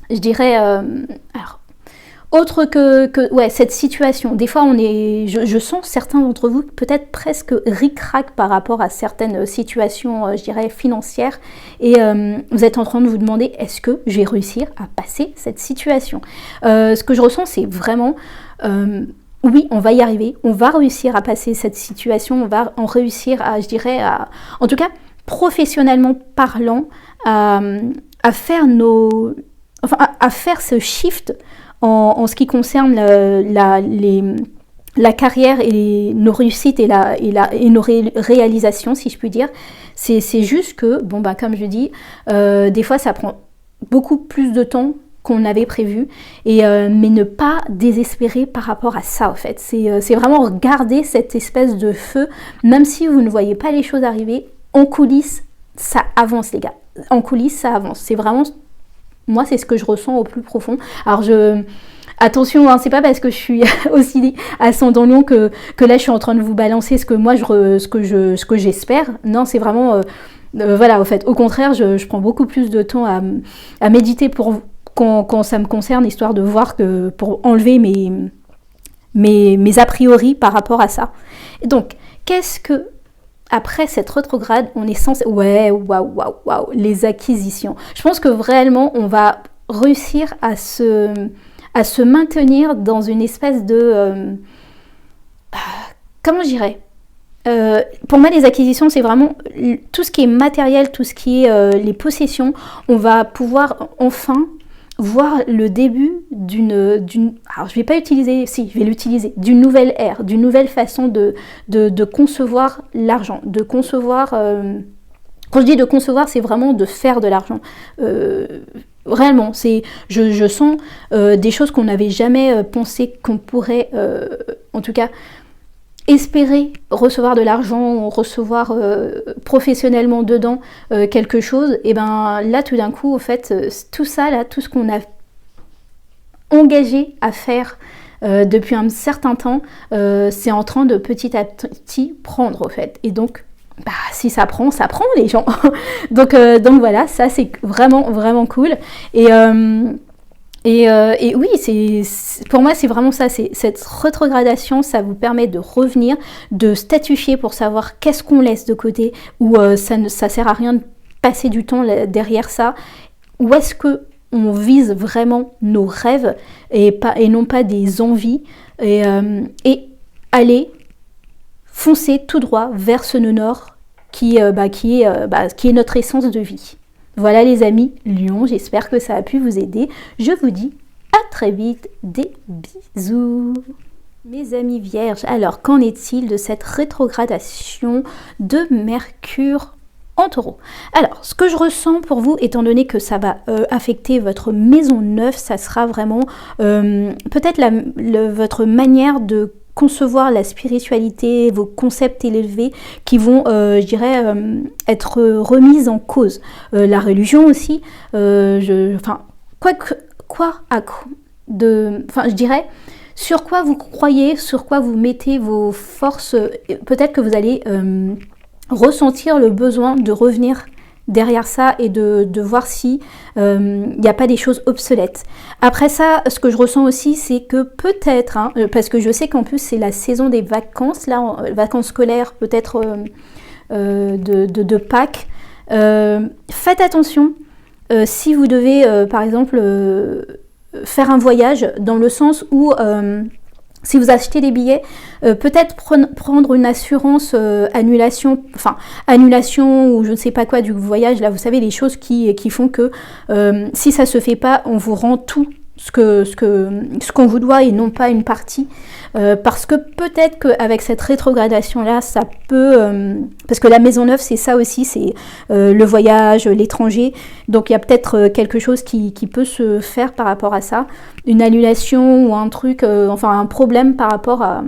[SPEAKER 1] je dirais... alors, autre que cette situation. Des fois, je sens certains d'entre vous peut-être presque ric-rac par rapport à certaines situations, je dirais, financières. Et vous êtes en train de vous demander, est-ce que je vais réussir à passer cette situation ? Ce que je ressens, c'est vraiment... oui, on va y arriver. On va réussir à passer cette situation. On va en réussir à, je dirais, en tout cas, professionnellement parlant, à faire à faire ce shift en ce qui concerne la carrière et nos réussites et nos réalisations, si je puis dire. C'est juste que, comme je dis, des fois ça prend beaucoup plus de temps qu'on avait prévu, mais ne pas désespérer par rapport à ça, en fait. C'est vraiment garder cette espèce de feu, même si vous ne voyez pas les choses arriver, en coulisses, ça avance, les gars. En coulisses, ça avance. C'est vraiment... Moi, c'est ce que je ressens au plus profond. Alors, attention, hein, c'est pas parce que je suis aussi ascendant Lion que là, je suis en train de vous balancer ce que j'espère. Non, c'est vraiment... voilà, au fait. Au contraire, je prends beaucoup plus de temps à méditer quand ça me concerne, histoire de voir pour enlever mes a priori par rapport à ça. Et donc, qu'est-ce que... Après cette rétrograde, on est censé... Ouais, waouh, les acquisitions. Je pense que réellement, on va réussir à se maintenir dans une espèce de... comment je dirais ? Pour moi, les acquisitions, c'est vraiment tout ce qui est matériel, tout ce qui est les possessions. On va pouvoir enfin voir le début alors je vais pas utiliser, si je vais l'utiliser, d'une nouvelle ère, d'une nouvelle façon de concevoir l'argent, de concevoir, quand je dis de concevoir, c'est vraiment de faire de l'argent. Réellement, je sens des choses qu'on n'avait jamais pensé qu'on pourrait, en tout cas, espérer recevoir de l'argent, recevoir professionnellement dedans quelque chose, et ben là tout d'un coup, en fait, tout ça, là, tout ce qu'on a engagé à faire depuis un certain temps, c'est en train de petit à petit prendre, en fait. Et donc, bah, si ça prend les gens. donc voilà, ça c'est vraiment, vraiment cool. Et oui, pour moi, c'est vraiment ça. C'est cette rétrogradation, ça vous permet de revenir, de statuer pour savoir qu'est-ce qu'on laisse de côté, ou ça sert à rien de passer du temps derrière ça. Où est-ce que on vise vraiment nos rêves et non pas des envies, et aller foncer tout droit vers ce nœud nord qui est notre essence de vie. Voilà les amis Lion, j'espère que ça a pu vous aider. Je vous dis à très vite, des bisous. Mes amis Vierges, alors qu'en est-il de cette rétrogradation de Mercure en Taureau? Alors, ce que je ressens pour vous, étant donné que ça va affecter votre maison 9, ça sera vraiment peut-être votre manière de concevoir la spiritualité, vos concepts élevés qui vont, je dirais, être remis en cause. La religion aussi, je dirais, sur quoi vous croyez, sur quoi vous mettez vos forces, peut-être que vous allez ressentir le besoin de revenir derrière ça et de voir si il n'y a pas des choses obsolètes. Après ça, ce que je ressens aussi, c'est que peut-être, parce que je sais qu'en plus c'est la saison des vacances, là, vacances scolaires, peut-être de Pâques, faites attention si vous devez, par exemple, faire un voyage, dans le sens où si vous achetez des billets, peut-être prendre une assurance annulation ou je ne sais pas quoi du voyage. Là, vous savez, les choses qui font que si ça se fait pas, on vous rend tout ce qu'on vous doit et non pas une partie. Parce que peut-être qu'avec cette rétrogradation-là, ça peut... parce que la maison 9, c'est ça aussi, c'est le voyage, l'étranger. Donc il y a peut-être quelque chose qui peut se faire par rapport à ça. Une annulation ou un truc, un problème par rapport à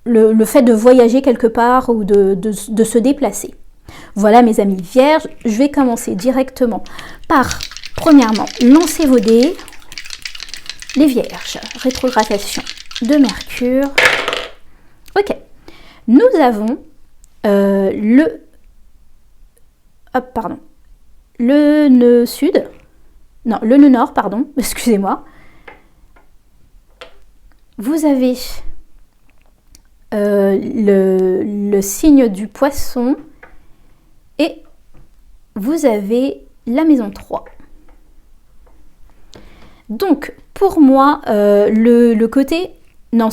[SPEAKER 1] le fait de voyager quelque part ou de se déplacer. Voilà mes amis Vierges, je vais commencer directement par, premièrement, lancer vos dés. Les Vierges, rétrogradation de Mercure. Ok, nous avons le nœud sud, non, le nœud nord, pardon, excusez-moi. Vous avez le signe du poisson et vous avez la maison 3. Donc, pour moi, le côté... Non,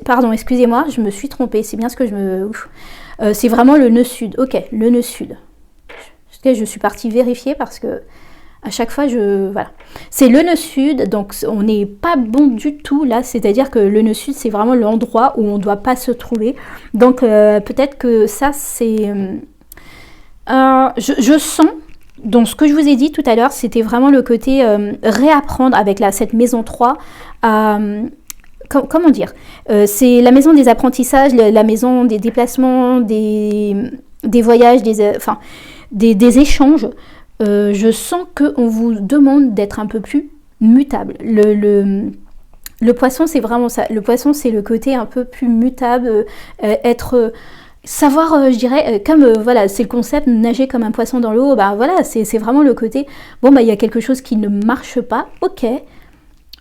[SPEAKER 1] pardon, excusez-moi, je me suis trompée. C'est bien ce que c'est vraiment le nœud sud. Ok, le nœud sud. Je suis partie vérifier parce que à chaque fois, voilà. C'est le nœud sud, donc on n'est pas bon du tout là. C'est-à-dire que le nœud sud, c'est vraiment l'endroit où on ne doit pas se trouver. Donc, peut-être que ça, c'est... je sens... Donc ce que je vous ai dit tout à l'heure, c'était vraiment le côté réapprendre avec cette maison 3 à... comment dire, c'est la maison des apprentissages, la maison des déplacements, des voyages, des échanges. Je sens qu'on vous demande d'être un peu plus mutable. Le poisson, c'est vraiment ça. Le poisson, c'est le côté un peu plus mutable, savoir, je dirais, comme voilà, c'est le concept nager comme un poisson dans l'eau. Bah voilà, c'est vraiment le côté. Bon bah il y a quelque chose qui ne marche pas. Ok,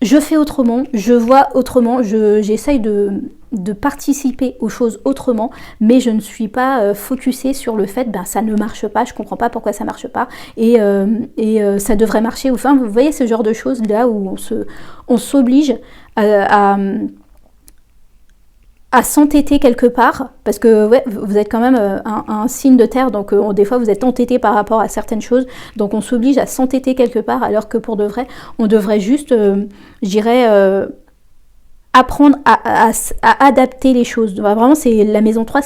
[SPEAKER 1] je fais autrement, je vois autrement, j'essaye de participer aux choses autrement, mais je ne suis pas focusée sur le fait, ben ça ne marche pas, je comprends pas pourquoi ça marche pas, et ça devrait marcher. Enfin, vous voyez ce genre de choses là où on s'oblige à à s'entêter quelque part, parce que ouais, vous êtes quand même un signe de terre, donc des fois vous êtes entêté par rapport à certaines choses, donc on s'oblige à s'entêter quelque part, alors que pour de vrai, on devrait juste, je dirais, apprendre à adapter les choses. Donc, vraiment, c'est la maison 3,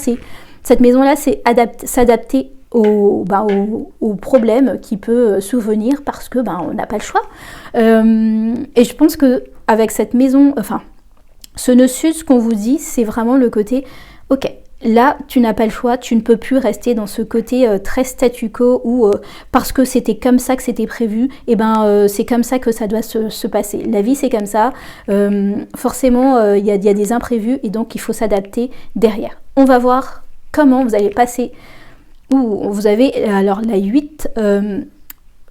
[SPEAKER 1] cette maison-là, c'est s'adapter au problème qui peut souvenir parce que on n'a pas le choix. Et je pense que avec cette maison, enfin, ce nœud sud, ce qu'on vous dit, c'est vraiment le côté, ok, là, tu n'as pas le choix, tu ne peux plus rester dans ce côté très statu quo où parce que c'était comme ça que c'était prévu, et c'est comme ça que ça doit se passer. La vie, c'est comme ça. Forcément, il y a des imprévus et donc il faut s'adapter derrière. On va voir comment vous allez passer. Vous avez alors la 8.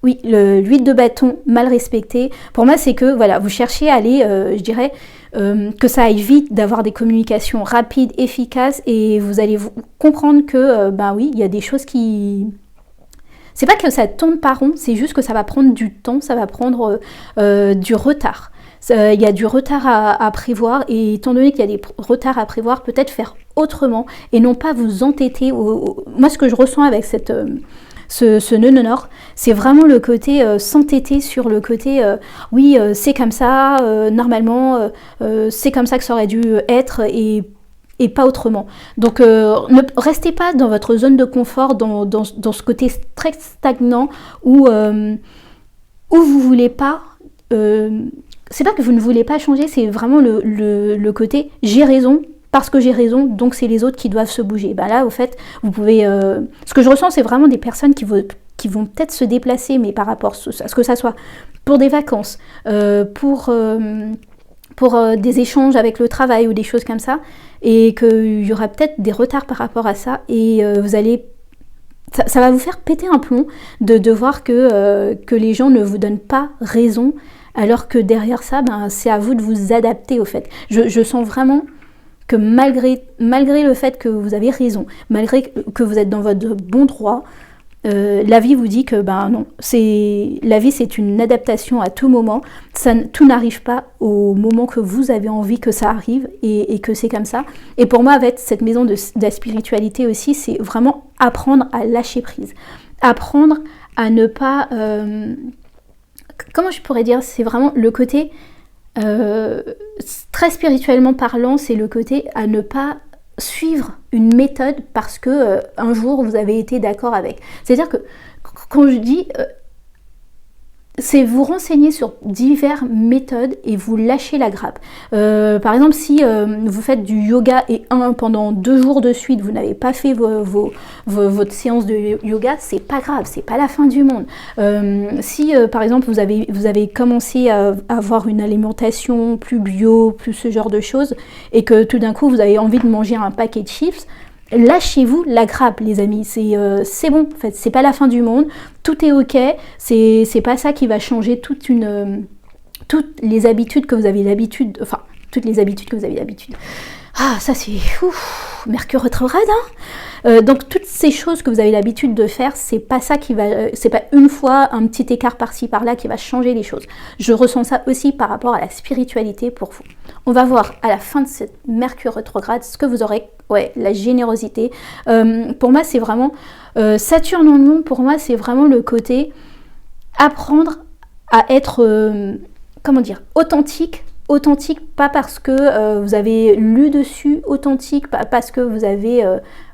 [SPEAKER 1] Oui, le 8 de bâton mal respecté. Pour moi, c'est que voilà, vous cherchez à aller, je dirais, que ça aille vite, d'avoir des communications rapides, efficaces, et vous allez comprendre que, oui, il y a des choses qui... C'est pas que ça tourne pas rond, c'est juste que ça va prendre du temps, ça va prendre du retard. Il y a du retard à prévoir, et étant donné qu'il y a des retards à prévoir, peut-être faire autrement, et non pas vous entêter. Moi, ce que je ressens avec ce nœud nord, c'est vraiment le côté s'entêter sur le côté oui, c'est comme ça, normalement, c'est comme ça que ça aurait dû être, et pas autrement. Donc ne restez pas dans votre zone de confort, dans ce côté très stagnant où vous voulez pas... c'est pas que vous ne voulez pas changer, c'est vraiment le côté j'ai raison, parce que j'ai raison, donc c'est les autres qui doivent se bouger. Là, au fait, vous pouvez... ce que je ressens, c'est vraiment des personnes qui vont peut-être se déplacer, mais par rapport à ce que ça soit pour des vacances, pour des échanges avec le travail ou des choses comme ça, et qu'il y aura peut-être des retards par rapport à ça, et vous allez... Ça va vous faire péter un plomb de voir que les gens ne vous donnent pas raison, alors que derrière ça, c'est à vous de vous adapter, au fait. Je sens vraiment... que malgré le fait que vous avez raison, malgré que vous êtes dans votre bon droit, la vie vous dit que non, la vie c'est une adaptation à tout moment, tout n'arrive pas au moment que vous avez envie que ça arrive, et que c'est comme ça. Et pour moi, avec cette maison de la spiritualité aussi, c'est vraiment apprendre à lâcher prise, apprendre à ne pas... comment je pourrais dire, c'est vraiment le côté... très spirituellement parlant, c'est le côté à ne pas suivre une méthode parce que un jour vous avez été d'accord avec. C'est-à-dire que quand je dis c'est vous renseigner sur diverses méthodes et vous lâchez la grappe. Par exemple, si vous faites du yoga et pendant 2 jours de suite, vous n'avez pas fait votre séance de yoga, c'est pas grave, c'est pas la fin du monde. Si par exemple vous avez commencé à avoir une alimentation plus bio, plus ce genre de choses, et que tout d'un coup vous avez envie de manger un paquet de chips, lâchez-vous la grappe, les amis, c'est bon, en fait, c'est pas la fin du monde, tout est ok, c'est pas ça qui va changer toutes les habitudes que vous avez l'habitude, enfin, toutes les habitudes que vous avez l'habitude. Ah, ça c'est Mercure rétrograde, hein. Donc toutes ces choses que vous avez l'habitude de faire, c'est pas ça qui va, c'est pas une fois un petit écart par-ci par-là qui va changer les choses. Je ressens ça aussi par rapport à la spiritualité pour vous. On va voir à la fin de cette Mercure rétrograde ce que vous aurez, la générosité. Pour moi, c'est vraiment Saturne en Lion. Pour moi, c'est vraiment le côté apprendre à être, authentique, pas parce que vous avez lu dessus, authentique, pas parce que vous avez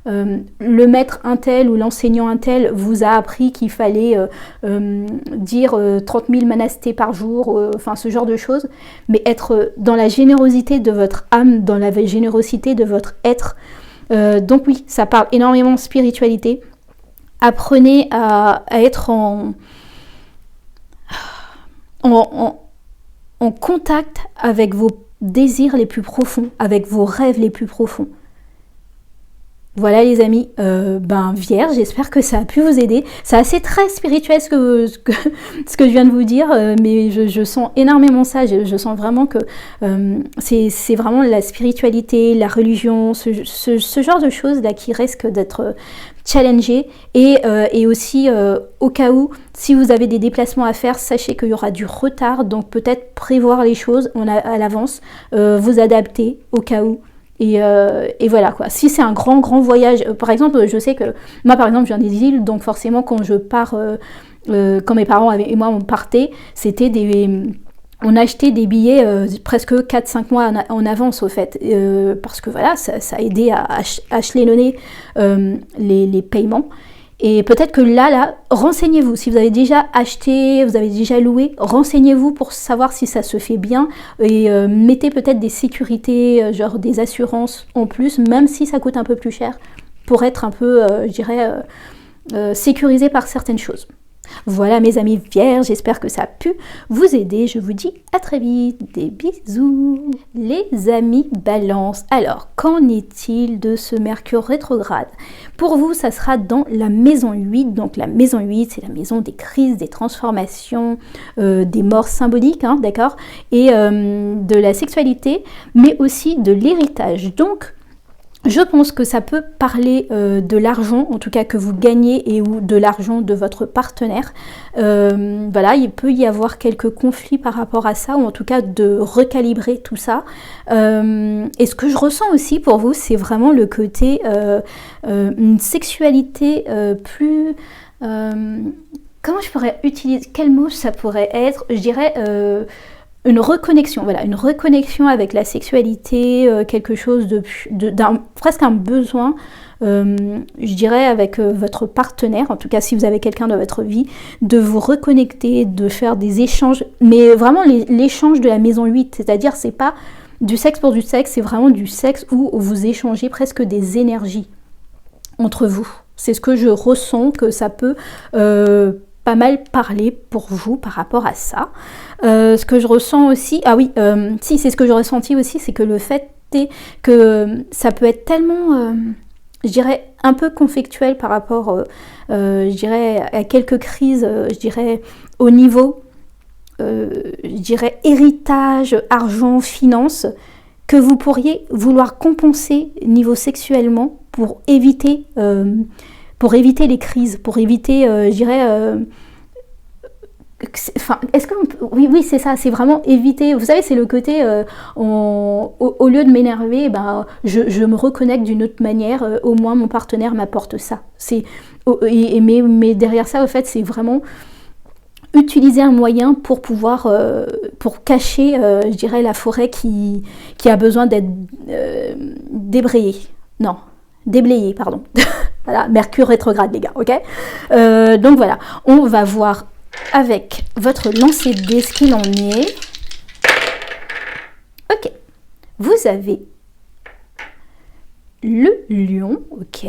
[SPEAKER 1] le maître un tel ou l'enseignant un tel vous a appris qu'il fallait dire 30 000 manastés par jour, enfin ce genre de choses, mais être dans la générosité de votre âme, dans la générosité de votre être. Donc oui, ça parle énormément de spiritualité. Apprenez à être en contact avec vos désirs les plus profonds, avec vos rêves les plus profonds. Voilà les amis, Vierge, j'espère que ça a pu vous aider. C'est assez très spirituel ce que je viens de vous dire, mais je sens énormément ça, je sens vraiment que c'est vraiment la spiritualité, la religion, ce genre de choses là qui risquent d'être challengées, et aussi au cas où, si vous avez des déplacements à faire, sachez qu'il y aura du retard, donc peut-être prévoir les choses à l'avance, vous adapter au cas où. Et voilà quoi. Si c'est un grand voyage, par exemple, je sais que moi par exemple je viens des îles, donc forcément quand je pars, quand mes parents et moi on partait, on achetait des billets presque 4-5 mois en avance au fait, parce que voilà, ça aidait à échelonner les paiements. Et peut-être que là, renseignez-vous. Si vous avez déjà acheté, vous avez déjà loué, renseignez-vous pour savoir si ça se fait bien. Et mettez peut-être des sécurités, genre des assurances en plus, même si ça coûte un peu plus cher, pour être un peu, je dirais, sécurisé par certaines choses. Voilà mes amis vierges, j'espère que ça a pu vous aider. Je vous dis à très vite, des bisous. Les amis balance, alors qu'en est-il de ce Mercure rétrograde? Pour vous, ça sera dans la maison 8. Donc la maison 8, c'est la maison des crises, des transformations, des morts symboliques, hein, d'accord, et de la sexualité, mais aussi de l'héritage. Donc je pense que ça peut parler de l'argent, en tout cas que vous gagnez, et ou de l'argent de votre partenaire. Voilà, il peut y avoir quelques conflits par rapport à ça, ou en tout cas de recalibrer tout ça. Et ce que je ressens aussi pour vous, c'est vraiment le côté une sexualité plus... comment je pourrais utiliser, quel mot ça pourrait être? Je dirais... une reconnexion, voilà, une reconnexion avec la sexualité, quelque chose presque un besoin, je dirais, avec votre partenaire, en tout cas si vous avez quelqu'un dans votre vie, de vous reconnecter, de faire des échanges, mais vraiment l'échange de la maison 8, c'est-à-dire c'est pas du sexe pour du sexe, c'est vraiment du sexe où vous échangez presque des énergies entre vous. C'est ce que je ressens, que ça peut... pas mal parler pour vous par rapport à ça. Ce que je ressens aussi, si c'est ce que j'ai ressenti aussi, c'est que le fait est que ça peut être tellement, je dirais, un peu conflictuel par rapport, je dirais, à quelques crises, je dirais, au niveau, je dirais, héritage, argent, finance, que vous pourriez vouloir compenser niveau sexuellement pour éviter les crises, pour éviter, je dirais... Enfin, est-ce que... Oui, c'est ça, c'est vraiment éviter... Vous savez, c'est le côté, au lieu de m'énerver, ben, je me reconnecte d'une autre manière, au moins mon partenaire m'apporte ça. Mais derrière ça, au fait, c'est vraiment utiliser un moyen pour pouvoir... pour cacher, je dirais, la forêt qui a besoin d'être déblayée. Non, déblayée, pardon. Voilà, Mercure rétrograde, les gars, ok? Donc voilà, on va voir avec votre lancer de dés ce qu'il en est. Ok, vous avez le lion, ok,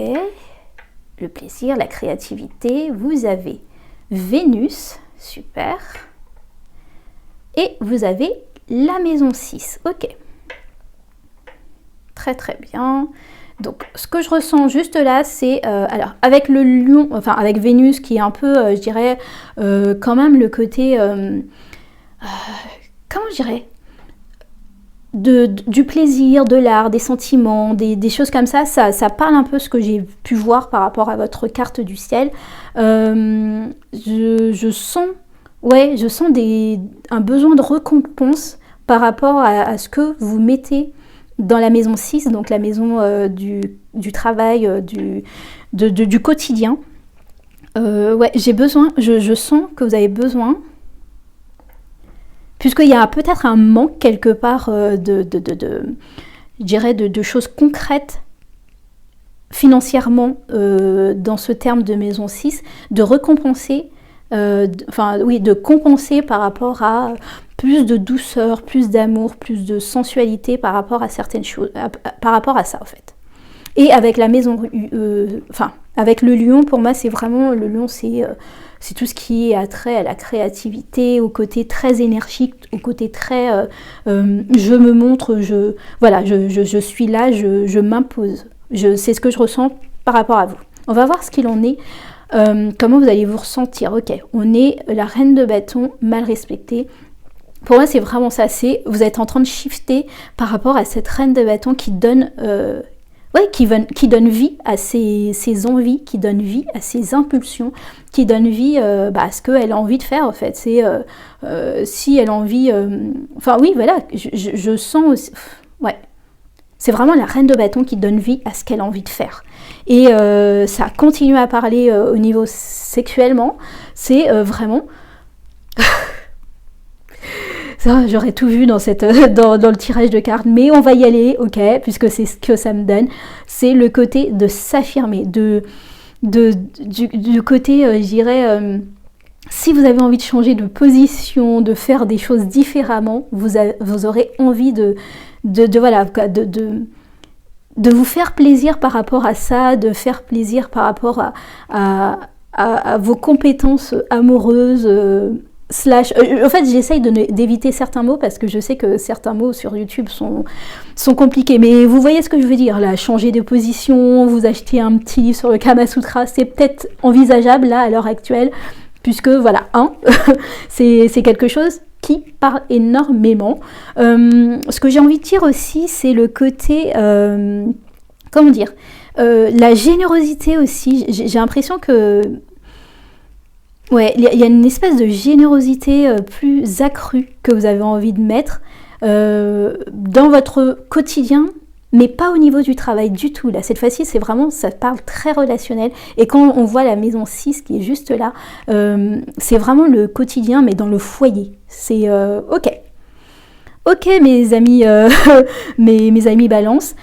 [SPEAKER 1] le plaisir, la créativité. Vous avez Vénus, super. Et vous avez la maison 6, ok. Très très bien. Donc, ce que je ressens juste là, c'est, alors, avec le lion, enfin, avec Vénus, qui est un peu, je dirais, quand même le côté, comment je dirais, du plaisir, de l'art, des sentiments, des choses comme ça, ça parle un peu ce que j'ai pu voir par rapport à votre carte du ciel. Je sens un besoin de récompense par rapport à ce que vous mettez dans la maison 6, donc la maison du travail, du quotidien. Ouais, j'ai besoin, je sens que vous avez besoin, puisqu'il y a peut-être un manque quelque part je dirais de choses concrètes financièrement dans ce terme de maison 6, de récompenser, de compenser par rapport à plus de douceur, plus d'amour, plus de sensualité par rapport à certaines choses, par rapport à ça en fait. Et avec la maison, avec le lion, pour moi c'est vraiment, le lion c'est tout ce qui est attrait à la créativité, au côté très énergique, au côté très, je me montre, je suis là, je m'impose. C'est ce que je ressens par rapport à vous. On va voir ce qu'il en est. Comment vous allez vous ressentir. Ok, on est la reine de bâton mal respectée. Pour moi, c'est vraiment ça. Vous êtes en train de shifter par rapport à cette reine de bâton qui donne, qui donne vie à ses envies, qui donne vie à ses impulsions, qui donne vie à ce qu'elle a envie de faire, en fait. C'est si elle a envie... je sens aussi... Ouais. C'est vraiment la reine de bâton qui donne vie à ce qu'elle a envie de faire. Et ça continue à parler au niveau sexuellement. C'est vraiment... Ça, j'aurais tout vu dans le tirage de cartes, mais on va y aller, ok, puisque c'est ce que ça me donne. C'est le côté de s'affirmer, du côté, je dirais, si vous avez envie de changer de position, de faire des choses différemment, vous aurez envie de vous faire plaisir par rapport à ça, de faire plaisir par rapport à vos compétences amoureuses, en fait, j'essaye d'éviter certains mots parce que je sais que certains mots sur YouTube sont compliqués. Mais vous voyez ce que je veux dire, là, changer de position, vous achetez un petit livre sur le Kama Sutra, c'est peut-être envisageable, là, à l'heure actuelle, puisque, voilà, c'est quelque chose qui parle énormément. Ce que j'ai envie de dire aussi, c'est le côté, comment dire, la générosité aussi. J'ai l'impression que... Ouais, il y a une espèce de générosité plus accrue que vous avez envie de mettre dans votre quotidien, mais pas au niveau du travail du tout. Là, cette fois-ci, c'est vraiment, ça parle très relationnel. Et quand on voit la maison 6 qui est juste là, c'est vraiment le quotidien, mais dans le foyer. C'est ok. Ok, mes amis, mes amis balance.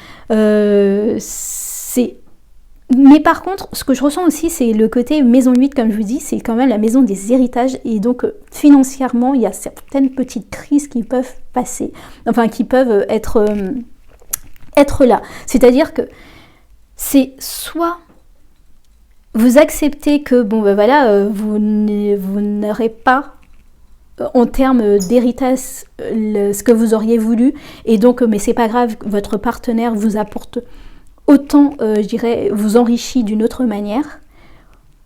[SPEAKER 1] Mais par contre, ce que je ressens aussi, c'est le côté maison 8, comme je vous dis, c'est quand même la maison des héritages. Et donc, financièrement, il y a certaines petites crises qui peuvent passer, enfin, qui peuvent être là. C'est-à-dire que c'est soit vous acceptez que, bon, ben voilà, vous n'aurez pas, en termes d'héritage, ce que vous auriez voulu. Et donc, mais c'est pas grave, votre partenaire vous apporte autant, je dirais, vous enrichit d'une autre manière,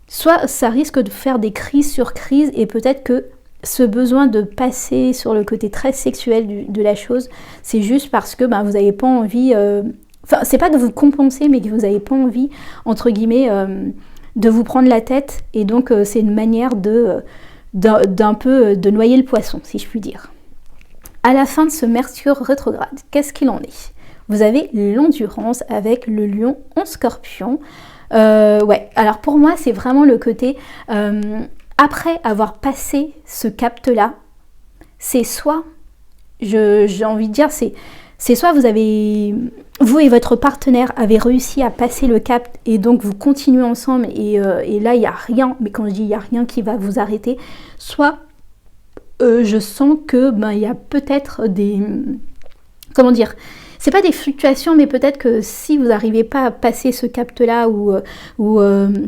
[SPEAKER 1] soit ça risque de faire des crises sur crises et peut-être que ce besoin de passer sur le côté très sexuel de la chose, c'est juste parce que vous n'avez pas envie, enfin c'est pas de vous compenser, mais que vous n'avez pas envie, entre guillemets, de vous prendre la tête, et donc c'est une manière d'un peu de noyer le poisson, si je puis dire. À la fin de ce Mercure rétrograde, qu'est-ce qu'il en est ? Vous avez l'endurance avec le lion en scorpion. Ouais, alors pour moi, c'est vraiment le côté, après avoir passé ce cap-là, c'est soit, j'ai envie de dire, c'est soit vous et votre partenaire avez réussi à passer le cap et donc vous continuez ensemble et là, il n'y a rien, mais quand je dis il n'y a rien qui va vous arrêter, soit je sens que il y a peut-être des... Comment dire ? C'est pas des fluctuations, mais peut-être que si vous n'arrivez pas à passer ce cap-là où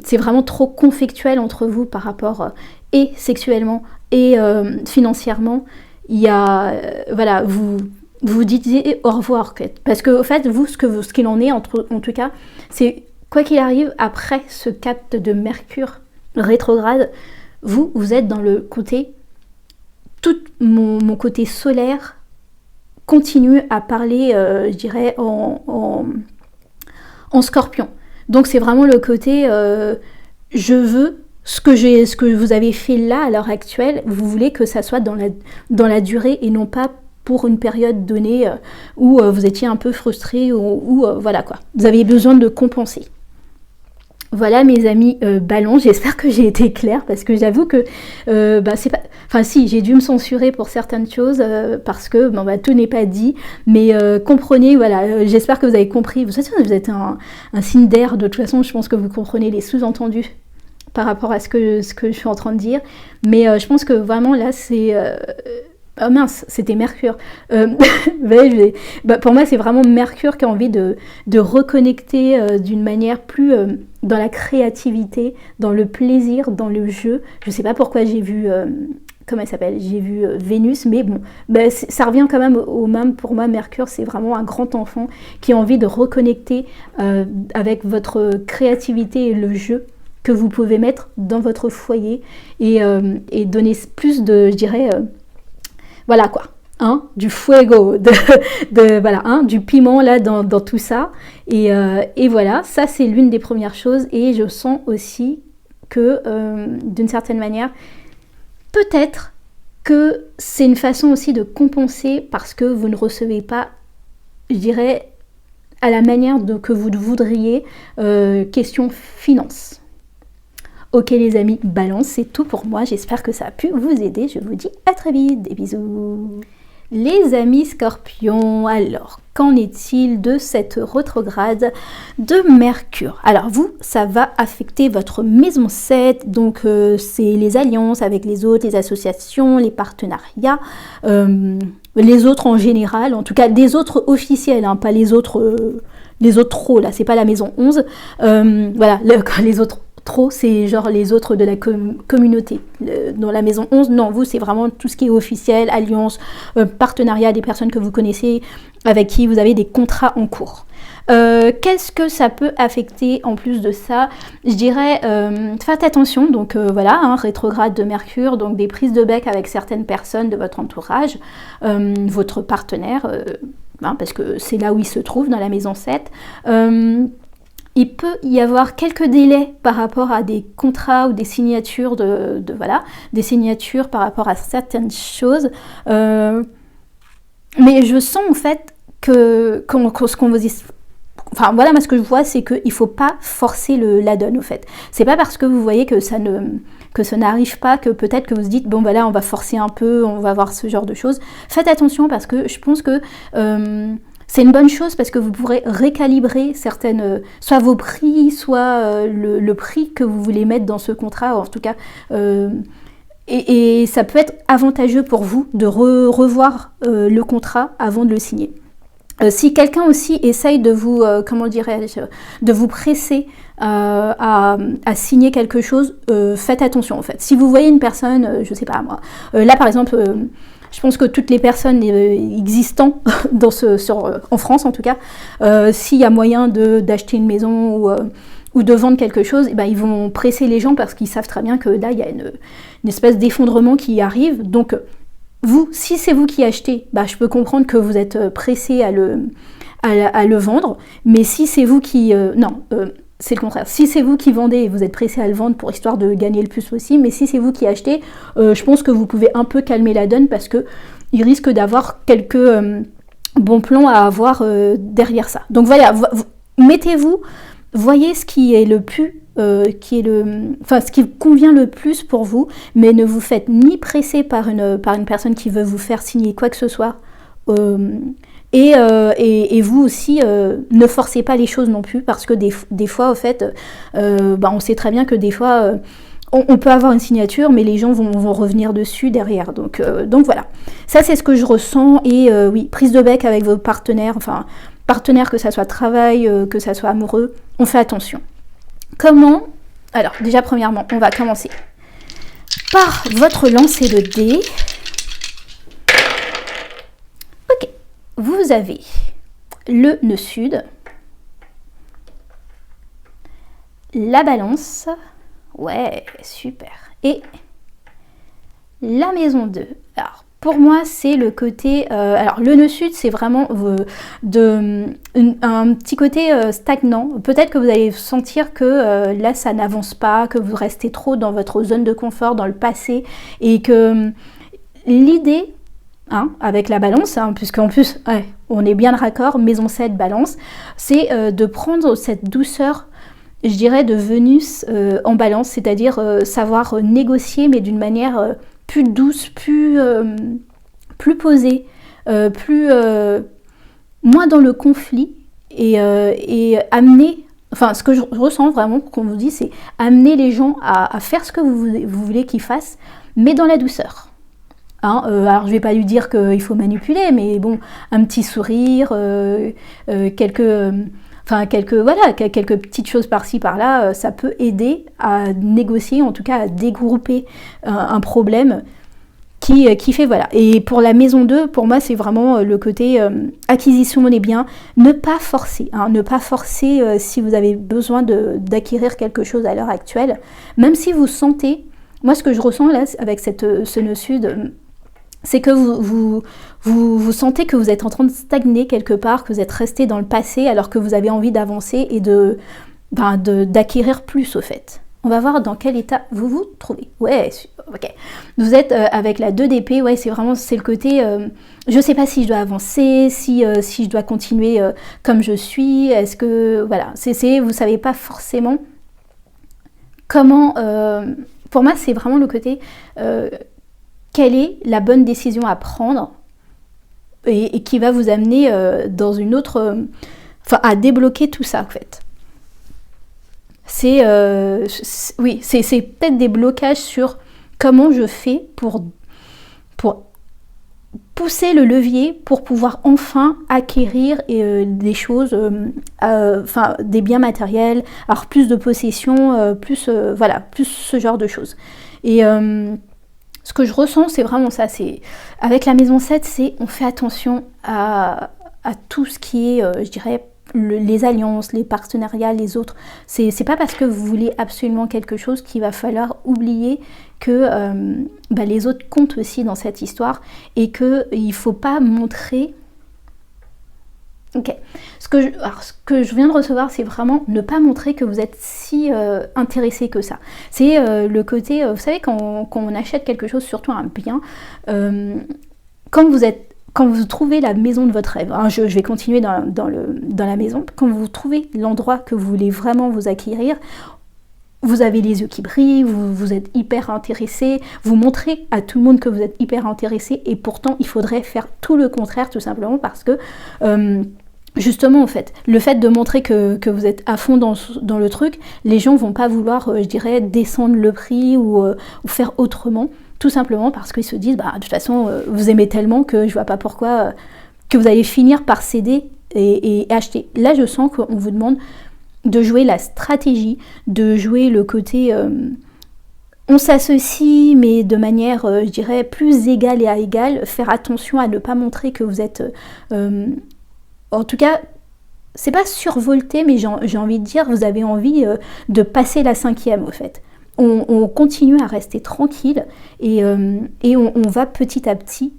[SPEAKER 1] c'est vraiment trop conflictuel entre vous par rapport et sexuellement et financièrement, il y a voilà, vous disiez au revoir, parce que au fait vous ce qu'il en est en tout cas, c'est quoi qu'il arrive après ce cap de Mercure rétrograde, vous êtes dans le côté, tout mon côté solaire continue à parler, je dirais, en scorpion. Donc c'est vraiment le côté, je veux ce que vous avez fait là à l'heure actuelle, vous voulez que ça soit dans la durée et non pas pour une période donnée où vous étiez un peu frustré ou voilà quoi. Vous avez besoin de compenser. Voilà mes amis ballons, j'espère que j'ai été claire parce que j'avoue que c'est pas... Enfin si, j'ai dû me censurer pour certaines choses parce que tout n'est pas dit, mais comprenez, voilà, j'espère que vous avez compris. Vous savez, vous êtes un signe d'air, de toute façon je pense que vous comprenez les sous-entendus par rapport à ce que je suis en train de dire, mais je pense que vraiment là c'est... Oh mince, c'était Mercure. Pour moi, c'est vraiment Mercure qui a envie de reconnecter d'une manière plus dans la créativité, dans le plaisir, dans le jeu. Je sais pas pourquoi j'ai vu, comment elle s'appelle ? J'ai vu Vénus, mais bon, ça revient quand même au même. Pour moi, Mercure, c'est vraiment un grand enfant qui a envie de reconnecter avec votre créativité et le jeu que vous pouvez mettre dans votre foyer et donner plus de, je dirais... voilà quoi, du fuego, du piment là dans tout ça. Et voilà, ça c'est l'une des premières choses. Et je sens aussi que d'une certaine manière, peut-être que c'est une façon aussi de compenser parce que vous ne recevez pas, je dirais, à la manière que vous voudriez, question finance. Ok les amis, balance, c'est tout pour moi, j'espère que ça a pu vous aider, je vous dis à très vite, des bisous. Les amis scorpions, alors qu'en est-il de cette rétrograde de Mercure? Alors vous, ça va affecter votre maison 7, donc c'est les alliances avec les autres, les associations, les partenariats, les autres en général, en tout cas des autres officiels, hein, pas les autres trop, là c'est pas la maison 11, voilà, les autres trop, c'est genre les autres de la communauté. Dans la maison 11, non, vous, c'est vraiment tout ce qui est officiel, alliance, partenariat, des personnes que vous connaissez, avec qui vous avez des contrats en cours. Qu'est-ce que ça peut affecter en plus de ça? Je dirais, faites attention, donc voilà, hein, rétrograde de Mercure, donc des prises de bec avec certaines personnes de votre entourage, votre partenaire, hein, parce que c'est là où il se trouve, dans la maison 7. Il peut y avoir quelques délais par rapport à des contrats ou des signatures voilà, des signatures par rapport à certaines choses. Mais je sens en fait ce qu'on vous dit. Enfin voilà, moi ce que je vois, c'est qu'il ne faut pas forcer la donne, au fait. C'est pas parce que vous voyez que ça n'arrive pas que peut-être que vous vous dites, bon voilà, on va forcer un peu, on va voir ce genre de choses. Faites attention parce que je pense que c'est une bonne chose parce que vous pourrez récalibrer certaines, soit vos prix, soit le prix que vous voulez mettre dans ce contrat, en tout cas. Et ça peut être avantageux pour vous de revoir le contrat avant de le signer. Si quelqu'un aussi essaye de vous, comment dirais-je, de vous presser à signer quelque chose, faites attention en fait. Si vous voyez une personne, je sais pas moi, là par exemple, je pense que toutes les personnes existantes en France en tout cas, s'il y a moyen d'acheter une maison ou de vendre quelque chose, eh ben, ils vont presser les gens parce qu'ils savent très bien que là il y a une espèce d'effondrement qui arrive. Donc vous, si c'est vous qui achetez, bah, je peux comprendre que vous êtes pressé à le vendre, mais si c'est vous qui... c'est le contraire. Si c'est vous qui vendez et vous êtes pressé à le vendre pour histoire de gagner le plus possible, mais si c'est vous qui achetez, je pense que vous pouvez un peu calmer la donne parce que il risque d'avoir quelques bons plans à avoir derrière ça. Donc voilà, mettez-vous, voyez ce qui est le plus... ce qui convient le plus pour vous, mais ne vous faites ni presser par une personne qui veut vous faire signer quoi que ce soit, et vous aussi ne forcez pas les choses non plus, parce que des fois, au fait, on sait très bien que des fois, on peut avoir une signature, mais les gens vont revenir dessus derrière. Donc voilà, ça c'est ce que je ressens, et oui, prise de bec avec vos partenaires, enfin, partenaires, que ça soit travail, que ça soit amoureux, on fait attention. Comment? Alors, déjà, premièrement, on va commencer par votre lancer de dés. Ok, vous avez le nœud sud, la balance, ouais, super, et la maison 2. Alors, pour moi, c'est le côté... alors, le nœud sud, c'est vraiment un petit côté stagnant. Peut-être que vous allez sentir que là, ça n'avance pas, que vous restez trop dans votre zone de confort, dans le passé, et que l'idée, hein, avec la balance, hein, puisqu'en plus, ouais, on est bien raccord, maison 7, balance, c'est de prendre cette douceur, je dirais, de Vénus en balance, c'est-à-dire savoir négocier, mais d'une manière... plus douce, plus posée, moins dans le conflit, et amener, enfin ce que je ressens vraiment qu'on vous dit, c'est amener les gens à faire ce que vous voulez qu'ils fassent, mais dans la douceur. Hein, alors je vais pas lui dire qu'il faut manipuler, mais bon, un petit sourire, quelques petites choses par-ci par-là, ça peut aider à négocier, en tout cas à dégrouper un problème qui fait voilà. Et pour la maison 2, pour moi, c'est vraiment le côté acquisition des biens, ne pas forcer, hein, ne pas forcer si vous avez besoin d'acquérir quelque chose à l'heure actuelle, même si vous sentez, moi ce que je ressens là avec ce nœud sud, c'est que vous sentez que vous êtes en train de stagner quelque part, que vous êtes resté dans le passé alors que vous avez envie d'avancer et d'acquérir plus au fait. On va voir dans quel état vous vous trouvez. Ouais, ok. Vous êtes avec la 2 d'épée, ouais, c'est le côté, je sais pas si je dois avancer, si je dois continuer comme je suis, est-ce que, voilà, vous savez pas forcément comment, pour moi c'est vraiment le côté, quelle est la bonne décision à prendre et qui va vous amener dans une autre, enfin à débloquer tout ça en fait. Oui, c'est peut-être des blocages sur comment je fais pour pousser le levier pour pouvoir enfin acquérir des choses, enfin des biens matériels, alors plus de possession, voilà, plus ce genre de choses. Et ce que je ressens, c'est vraiment ça, c'est avec la maison 7, c'est on fait attention à tout ce qui est, je dirais, les alliances, les partenariats, les autres. C'est pas parce que vous voulez absolument quelque chose qu'il va falloir oublier que les autres comptent aussi dans cette histoire et qu'il faut pas montrer... Ok. Ce que je viens de recevoir, c'est vraiment ne pas montrer que vous êtes si intéressé que ça. C'est le côté... vous savez, quand on achète quelque chose, surtout un bien, quand vous trouvez la maison de votre rêve, hein, je vais continuer dans la maison, quand vous trouvez l'endroit que vous voulez vraiment vous acquérir, vous avez les yeux qui brillent, vous êtes hyper intéressé, vous montrez à tout le monde que vous êtes hyper intéressé et pourtant il faudrait faire tout le contraire tout simplement parce que justement en fait, le fait de montrer que vous êtes à fond dans le truc, les gens vont pas vouloir, je dirais, descendre le prix ou faire autrement. Tout simplement parce qu'ils se disent, de toute façon, vous aimez tellement que je vois pas pourquoi que vous allez finir par céder et acheter. Là, je sens qu'on vous demande de jouer la stratégie, de jouer le côté... on s'associe, mais de manière, je dirais, plus égale et à égale. Faire attention à ne pas montrer que vous êtes... en tout cas, c'est pas survolté, mais j'ai envie de dire, vous avez envie de passer la 5e, au fait. On continue à rester tranquille et on va petit à petit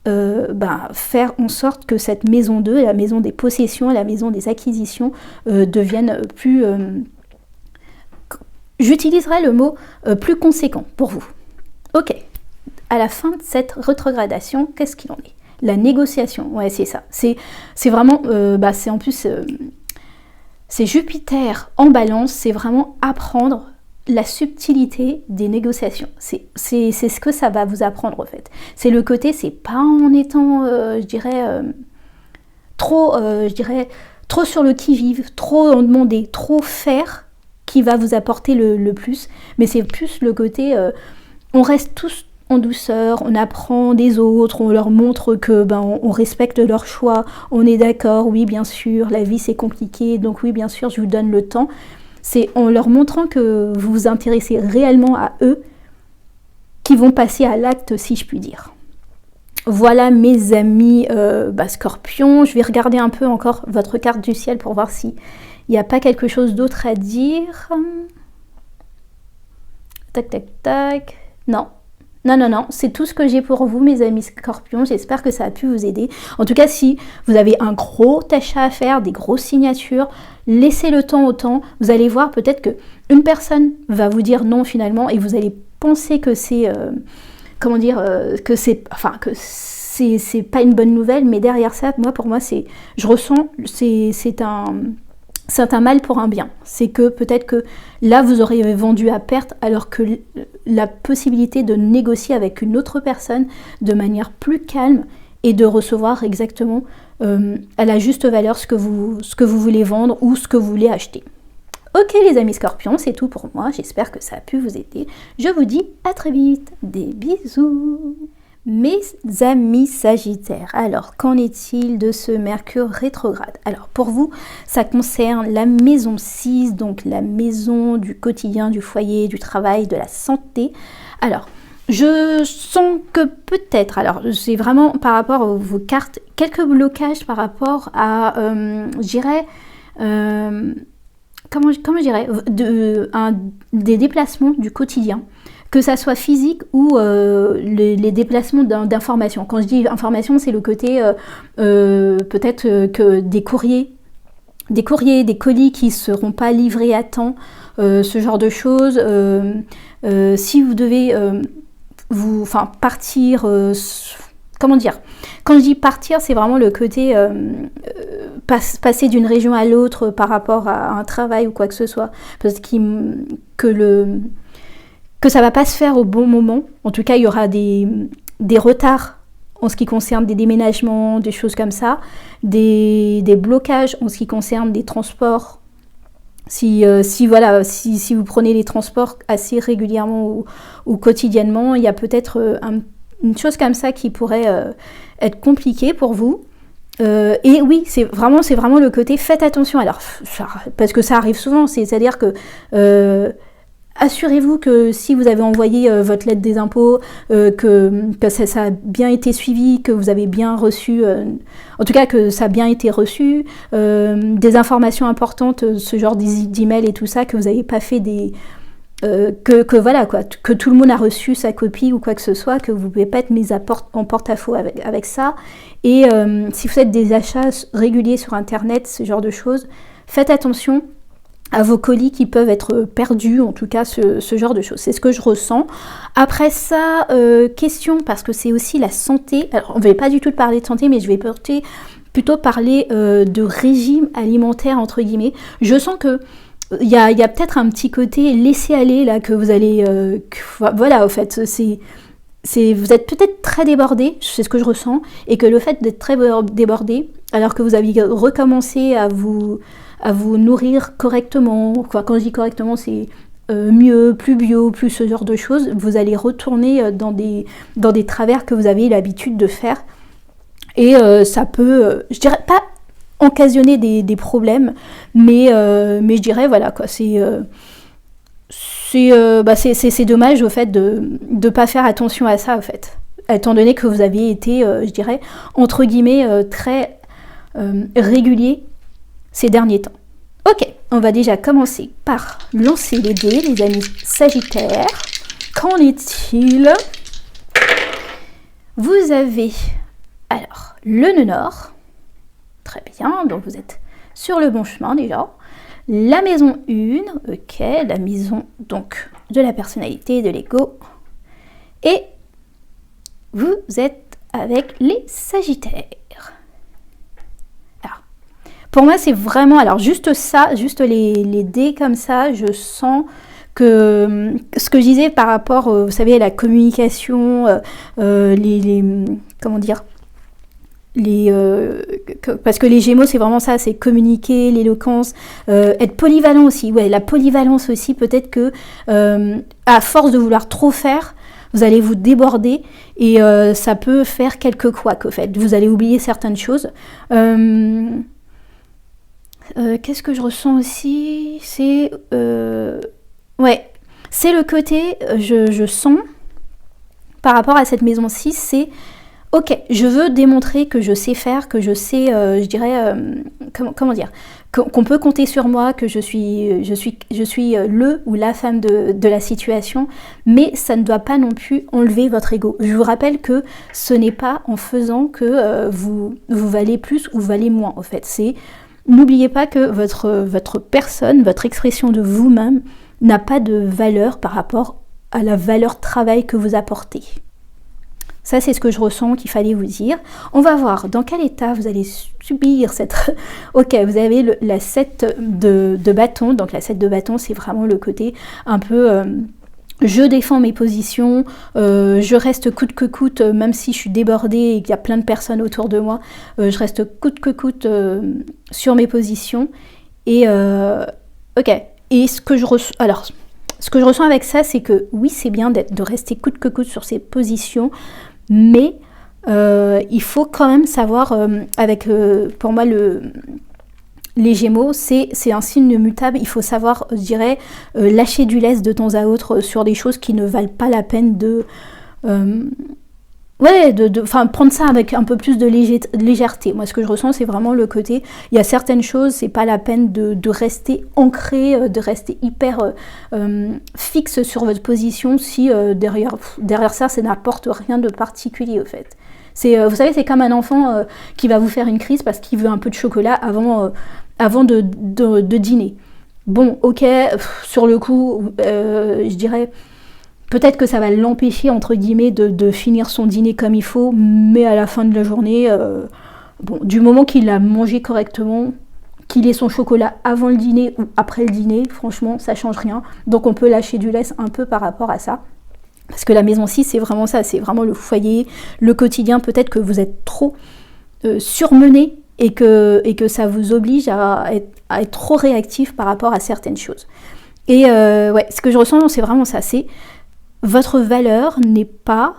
[SPEAKER 1] faire en sorte que cette maison 2, la maison des possessions, la maison des acquisitions deviennent plus... j'utiliserai le mot plus conséquent pour vous. Ok, à la fin de cette rétrogradation, qu'est-ce qu'il en est? La négociation, ouais c'est ça. C'est vraiment... c'est en plus... c'est Jupiter en balance, c'est vraiment apprendre la subtilité des négociations. C'est ce que ça va vous apprendre en fait. C'est le côté, c'est pas en étant, trop sur le qui-vive, trop en demander, trop faire qui va vous apporter le plus. Mais c'est plus le côté, on reste tous en douceur, on apprend des autres, on leur montre que on respecte leur choix, on est d'accord, oui bien sûr, la vie c'est compliqué, donc oui bien sûr je vous donne le temps. C'est en leur montrant que vous vous intéressez réellement à eux qui vont passer à l'acte, si je puis dire. Voilà mes amis Scorpion. Je vais regarder un peu encore votre carte du ciel pour voir s'il n'y a pas quelque chose d'autre à dire. Tac, tac, tac. Non. Non, c'est tout ce que j'ai pour vous, mes amis Scorpions. J'espère que ça a pu vous aider. En tout cas, si vous avez un gros achat à faire, des grosses signatures, laissez le temps au temps. Vous allez voir peut-être qu'une personne va vous dire non finalement et vous allez penser que c'est... que c'est pas une bonne nouvelle, mais derrière ça, pour moi, je ressens, c'est un mal pour un bien. C'est que peut-être que là, vous auriez vendu à perte, alors que la possibilité de négocier avec une autre personne de manière plus calme et de recevoir exactement à la juste valeur ce que vous voulez vendre ou ce que vous voulez acheter. Ok les amis Scorpions, c'est tout pour moi. J'espère que ça a pu vous aider. Je vous dis à très vite. Des bisous. Mes amis Sagittaires, alors qu'en est-il de ce Mercure rétrograde? Alors pour vous, ça concerne la maison 6, donc la maison du quotidien, du foyer, du travail, de la santé. Alors, je sens que peut-être, alors j'ai vraiment par rapport à vos cartes, quelques blocages par rapport à, comment je dirais, des déplacements du quotidien. Que ça soit physique ou les déplacements d'informations. Quand je dis information, c'est le côté peut-être que des courriers, des colis qui ne seront pas livrés à temps, ce genre de choses. Si vous devez enfin, partir, comment dire? Quand je dis partir, c'est vraiment le côté passer d'une région à l'autre par rapport à un travail ou quoi que ce soit, parce que ça va pas se faire au bon moment. En tout cas, il y aura des retards en ce qui concerne des déménagements, des choses comme ça, des blocages en ce qui concerne des transports. Si vous prenez les transports assez régulièrement ou quotidiennement, il y a peut-être une chose comme ça qui pourrait être compliquée pour vous. Et oui, c'est vraiment le côté faites attention. Alors, parce que ça arrive souvent, c'est-à-dire que assurez-vous que si vous avez envoyé votre lettre des impôts, que ça a bien été suivi, que vous avez bien reçu, en tout cas que ça a bien été reçu, des informations importantes, ce genre d'email et tout ça, que vous n'avez pas fait que tout le monde a reçu sa copie ou quoi que ce soit, que vous ne pouvez pas être mis en porte-à-faux avec ça. Et si vous faites des achats réguliers sur Internet, ce genre de choses, faites attention à vos colis qui peuvent être perdus, en tout cas ce genre de choses. C'est ce que je ressens. Après ça, question, parce que c'est aussi la santé. Alors, on ne va pas du tout parler de santé, mais je vais plutôt parler de régime alimentaire, entre guillemets. Je sens que il y a peut-être un petit côté laisser aller là que vous allez... voilà, en fait, vous êtes peut-être très débordé, c'est ce que je ressens, et que le fait d'être très débordé, alors que vous aviez recommencé à vous nourrir correctement, quand je dis correctement, c'est mieux, plus bio, plus ce genre de choses, vous allez retourner dans des travers que vous avez l'habitude de faire, et ça peut, je dirais pas occasionner des problèmes, mais je dirais, voilà, quoi, c'est dommage au fait de pas faire attention à ça, au fait, étant donné que vous aviez été, je dirais, entre guillemets, très régulier ces derniers temps. Ok, on va déjà commencer par lancer les dés, les amis Sagittaires. Qu'en est-il? Vous avez, alors, le nœud nord. Très bien, donc vous êtes sur le bon chemin déjà. La maison 1, ok, la maison donc de la personnalité, de l'ego. Et vous êtes avec les Sagittaires. Alors, pour moi c'est vraiment, alors juste ça, juste les dés comme ça, je sens que ce que je disais par rapport, vous savez, à la communication, comment dire, parce que les Gémeaux c'est vraiment ça, c'est communiquer, l'éloquence, être polyvalent aussi, ouais, la polyvalence aussi, peut-être que à force de vouloir trop faire, vous allez vous déborder et ça peut faire quelques couacs, au fait, vous allez oublier certaines choses. Qu'est-ce que je ressens aussi, c'est ouais, c'est le côté, je sens par rapport à cette maison 6, c'est ok, je veux démontrer que je sais faire, que je sais, je dirais, comment dire, qu'on peut compter sur moi, que je suis le ou la femme de la situation, mais ça ne doit pas non plus enlever votre ego. Je vous rappelle que ce n'est pas en faisant que vous valez plus ou valez moins, en fait. N'oubliez pas que votre personne, votre expression de vous-même n'a pas de valeur par rapport à la valeur travail que vous apportez. Ça, c'est ce que je ressens qu'il fallait vous dire. On va voir dans quel état vous allez subir cette... Ok, vous avez la 7 de bâton. Donc la 7 de bâton, c'est vraiment le côté un peu... je défends mes positions, je reste coûte que coûte, même si je suis débordée et qu'il y a plein de personnes autour de moi, je reste coûte que coûte sur mes positions. Et ok. Et ce que je ressens avec ça, c'est que oui, c'est bien de rester coûte que coûte sur ses positions, mais il faut quand même savoir, pour moi, les Gémeaux, c'est un signe mutable. Il faut savoir, je dirais, lâcher du lest de temps à autre sur des choses qui ne valent pas la peine prendre ça avec un peu plus de légèreté. Moi, ce que je ressens, c'est vraiment le côté, il y a certaines choses, c'est pas la peine de rester ancré, de rester hyper fixe sur votre position si derrière ça n'apporte rien de particulier, au fait. Vous savez, c'est comme un enfant qui va vous faire une crise parce qu'il veut un peu de chocolat avant de dîner. Bon, ok, sur le coup, je dirais... peut-être que ça va l'empêcher, entre guillemets, de finir son dîner comme il faut, mais à la fin de la journée, bon, du moment qu'il a mangé correctement, qu'il ait son chocolat avant le dîner ou après le dîner, franchement, ça change rien. Donc on peut lâcher du lest un peu par rapport à ça. Parce que la maison 6, c'est vraiment ça, c'est vraiment le foyer, le quotidien. Peut-être que vous êtes trop surmené et que ça vous oblige à être trop réactif par rapport à certaines choses. Et ouais, ce que je ressens, c'est vraiment ça, c'est votre valeur n'est pas...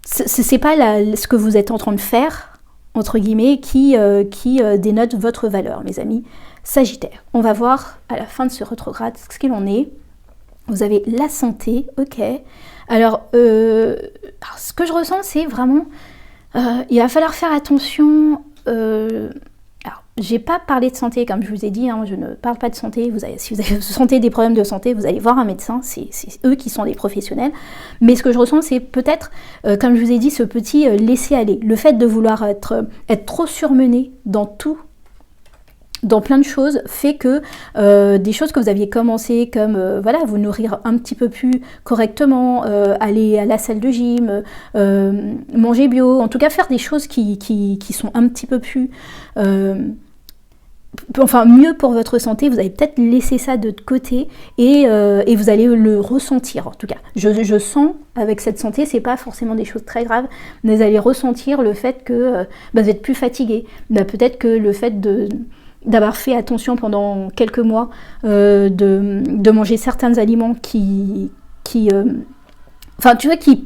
[SPEAKER 1] c'est pas ce que vous êtes en train de faire, entre guillemets, qui dénote votre valeur, mes amis. Sagittaire, on va voir à la fin de ce rétrograde ce qu'il en est. Vous avez la santé, ok. Alors ce que je ressens, c'est vraiment... il va falloir faire attention... alors, j'ai pas parlé de santé, comme je vous ai dit, hein, je ne parle pas de santé. Si vous sentez des problèmes de santé, vous allez voir un médecin, c'est eux qui sont des professionnels. Mais ce que je ressens, c'est peut-être, comme je vous ai dit, ce petit laisser-aller. Le fait de vouloir être trop surmené dans tout, dans plein de choses, fait que des choses que vous aviez commencé, comme voilà, vous nourrir un petit peu plus correctement, aller à la salle de gym, manger bio, en tout cas faire des choses qui sont un petit peu plus... mieux pour votre santé, vous allez peut-être laisser ça de côté et vous allez le ressentir en tout cas. Je sens avec cette santé, c'est pas forcément des choses très graves, mais vous allez ressentir le fait que vous êtes plus fatigué. Peut-être que le fait d'avoir fait attention pendant quelques mois, de manger certains aliments qui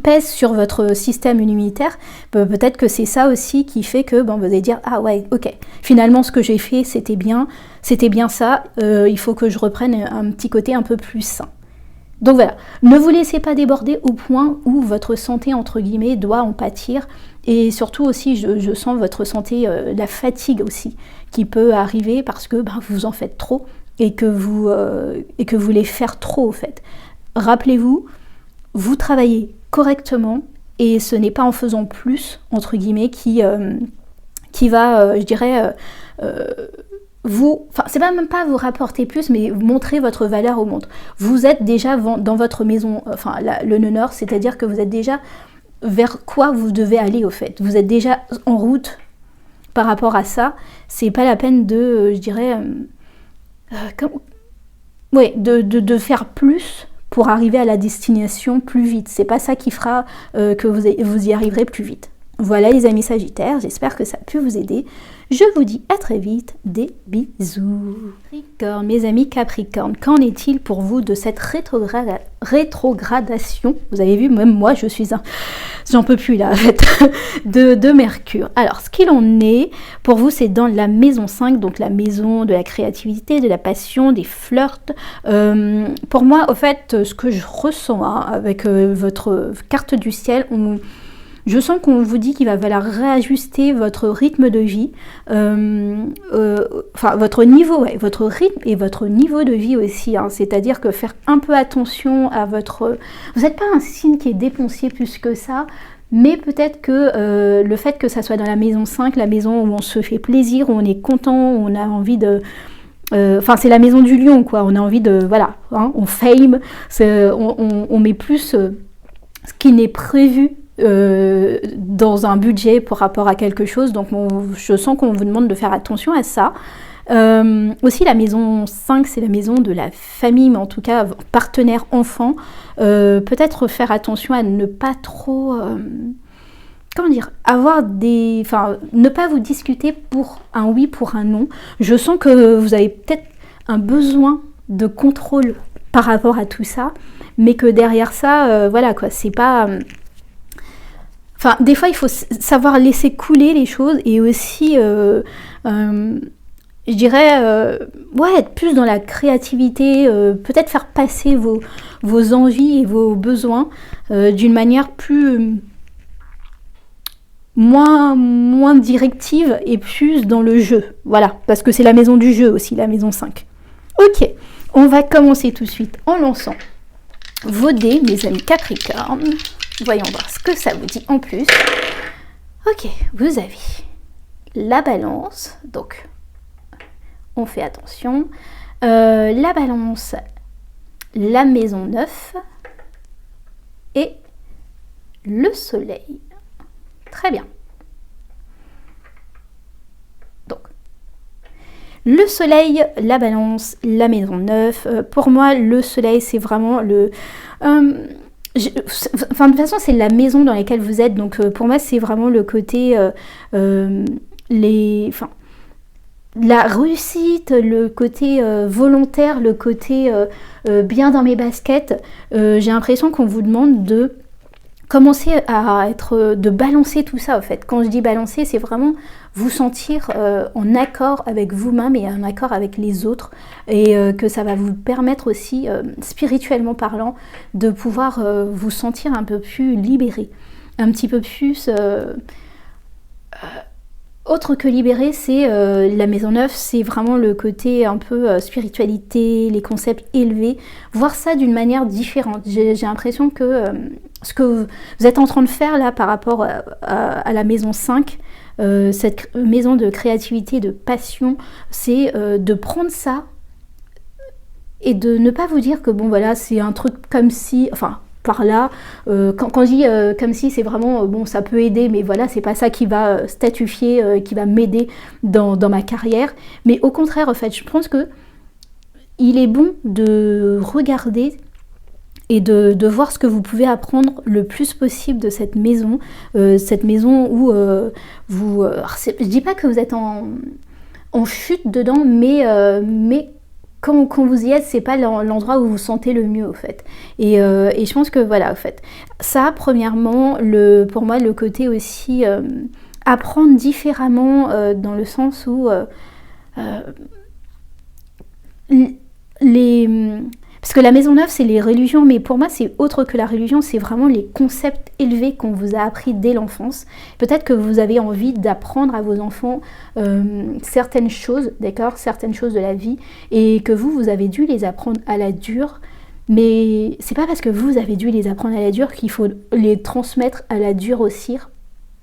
[SPEAKER 1] pèsent sur votre système immunitaire, peut-être que c'est ça aussi qui fait que vous allez dire, ah ouais, ok, finalement ce que j'ai fait c'était bien ça, il faut que je reprenne un petit côté un peu plus sain. Donc voilà, ne vous laissez pas déborder au point où votre santé, entre guillemets, doit en pâtir. Et surtout aussi, je sens votre santé, la fatigue aussi, qui peut arriver parce que vous en faites trop et que vous voulez faire trop au fait. Rappelez-vous, vous travaillez correctement et ce n'est pas en faisant plus, entre guillemets, qui va, je dirais... c'est même pas vous rapporter plus, mais montrer votre valeur au monde. Vous êtes déjà dans votre maison, le nœud nord, c'est-à-dire que vous êtes déjà vers quoi vous devez aller au fait. Vous êtes déjà en route par rapport à ça. C'est pas la peine de, je dirais, de faire plus pour arriver à la destination plus vite. C'est pas ça qui fera que vous y arriverez plus vite. Voilà les amis Sagittaires, j'espère que ça a pu vous aider. Je vous dis à très vite, des bisous. Capricorne, mes amis Capricorne, qu'en est-il pour vous de cette rétrogradation? Vous avez vu, même moi, j'en peux plus là, en fait, de Mercure. Alors, ce qu'il en est, pour vous, c'est dans la maison 5, donc la maison de la créativité, de la passion, des flirts. Pour moi, au fait, ce que je ressens avec votre carte du ciel, je sens qu'on vous dit qu'il va falloir réajuster votre rythme de vie, votre niveau, votre rythme et votre niveau de vie aussi. C'est-à-dire que faire un peu attention à votre... Vous n'êtes pas un signe qui est dépensier plus que ça, mais peut-être que le fait que ça soit dans la maison 5, la maison où on se fait plaisir, où on est content, où on a envie de... c'est la maison du lion, quoi. On a envie de... Voilà, on fame, on met plus ce qui n'est prévu dans un budget par rapport à quelque chose, donc je sens qu'on vous demande de faire attention à ça. Aussi la maison 5, c'est la maison de la famille, mais en tout cas partenaire enfant, peut-être faire attention à ne pas trop ne pas vous discuter pour un oui, pour un non. Je sens que vous avez peut-être un besoin de contrôle par rapport à tout ça, mais que derrière ça, c'est pas... des fois, il faut savoir laisser couler les choses et aussi, je dirais, être plus dans la créativité, peut-être faire passer vos envies et vos besoins d'une manière moins directive et plus dans le jeu. Voilà, parce que c'est la maison du jeu aussi, la maison 5. Ok, on va commencer tout de suite en lançant vos dés, mes amis Capricorne. Voyons voir ce que ça vous dit en plus. Ok, vous avez la balance, donc on fait attention. La balance, la maison 9 et le soleil. Très bien. Donc, le soleil, la balance, la maison 9. Pour moi, le soleil, c'est vraiment le... de toute façon, c'est la maison dans laquelle vous êtes. Donc, pour moi, c'est vraiment le côté... la réussite, le côté volontaire, le côté bien dans mes baskets. J'ai l'impression qu'on vous demande de commencer de balancer tout ça en fait. Quand je dis balancer, c'est vraiment vous sentir en accord avec vous-même et en accord avec les autres, et que ça va vous permettre aussi, spirituellement parlant, de pouvoir vous sentir un peu plus libéré, un petit peu plus... autre que libéré, c'est la maison 9, c'est vraiment le côté un peu spiritualité, les concepts élevés, voir ça d'une manière différente. J'ai l'impression que ce que vous êtes en train de faire là par rapport à la maison 5, cette maison de créativité, de passion, c'est de prendre ça et de ne pas vous dire que bon voilà, c'est un truc comme si... Enfin, par là, quand je dis comme si, c'est vraiment, bon, ça peut aider, mais voilà, c'est pas ça qui va statifier, qui va m'aider dans ma carrière. Mais au contraire, en fait, je pense que il est bon de regarder et de voir ce que vous pouvez apprendre le plus possible de cette maison où vous... je dis pas que vous êtes en chute dedans, mais quand vous y êtes, c'est pas l'endroit où vous vous sentez le mieux, au fait. Et je pense que, voilà, en fait, ça, premièrement, pour moi, le côté aussi apprendre différemment, dans le sens où parce que la maison 9, c'est les religions, mais pour moi, c'est autre que la religion, c'est vraiment les concepts élevés qu'on vous a appris dès l'enfance. Peut-être que vous avez envie d'apprendre à vos enfants certaines choses, d'accord, certaines choses de la vie, et que vous avez dû les apprendre à la dure, mais c'est pas parce que vous avez dû les apprendre à la dure qu'il faut les transmettre à la dure aussi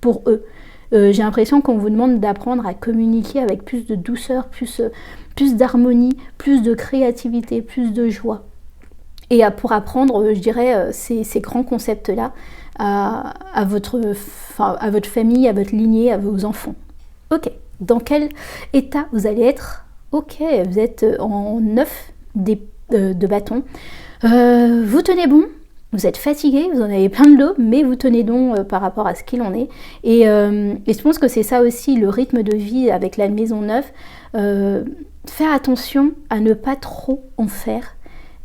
[SPEAKER 1] pour eux. J'ai l'impression qu'on vous demande d'apprendre à communiquer avec plus de douceur, plus d'harmonie, plus de créativité, plus de joie. Et pour apprendre, je dirais, ces grands concepts-là à votre famille, à votre lignée, à vos enfants. Ok, dans quel état vous allez être? Ok, vous êtes en 9 de bâton. Vous tenez bon, vous êtes fatigué, vous en avez plein de dos, mais vous tenez donc par rapport à ce qu'il en est. Et je pense que c'est ça aussi, le rythme de vie avec la maison 9. Faire attention à ne pas trop en faire,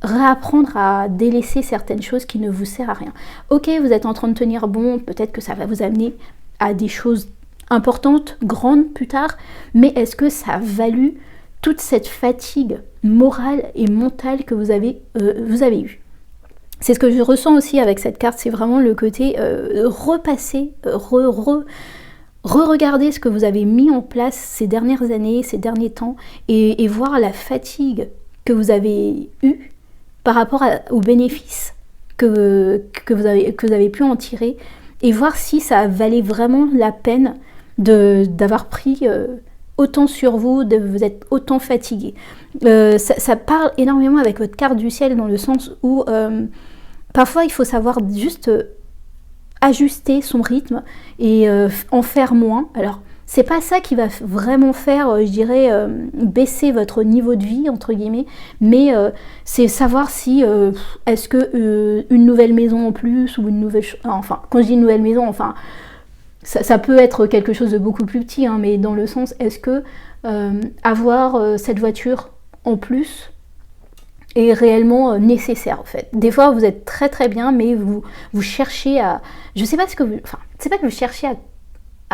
[SPEAKER 1] réapprendre à délaisser certaines choses qui ne vous servent à rien. Ok, vous êtes en train de tenir bon, peut-être que ça va vous amener à des choses importantes, grandes plus tard, mais est-ce que ça a valu toute cette fatigue morale et mentale que vous avez eue? C'est ce que je ressens aussi avec cette carte, c'est vraiment le côté repasser, re-regarder ce que vous avez mis en place ces dernières années, ces derniers temps, et voir la fatigue que vous avez eue par rapport aux bénéfices que vous avez pu en tirer, et voir si ça valait vraiment la peine d'avoir pris autant sur vous, de vous être autant fatigué. Ça parle énormément avec votre carte du ciel, dans le sens où parfois il faut savoir juste ajuster son rythme et en faire moins. Alors c'est pas ça qui va vraiment faire, je dirais, baisser votre niveau de vie, entre guillemets, mais c'est savoir si est-ce que une nouvelle maison en plus, ou une nouvelle... Enfin, quand je dis une nouvelle maison, enfin, ça peut être quelque chose de beaucoup plus petit, hein, mais dans le sens, est-ce que avoir cette voiture en plus est réellement nécessaire, en fait. Des fois, vous êtes très très bien, mais vous cherchez à... Je sais pas ce que vous... Enfin, c'est pas que vous cherchez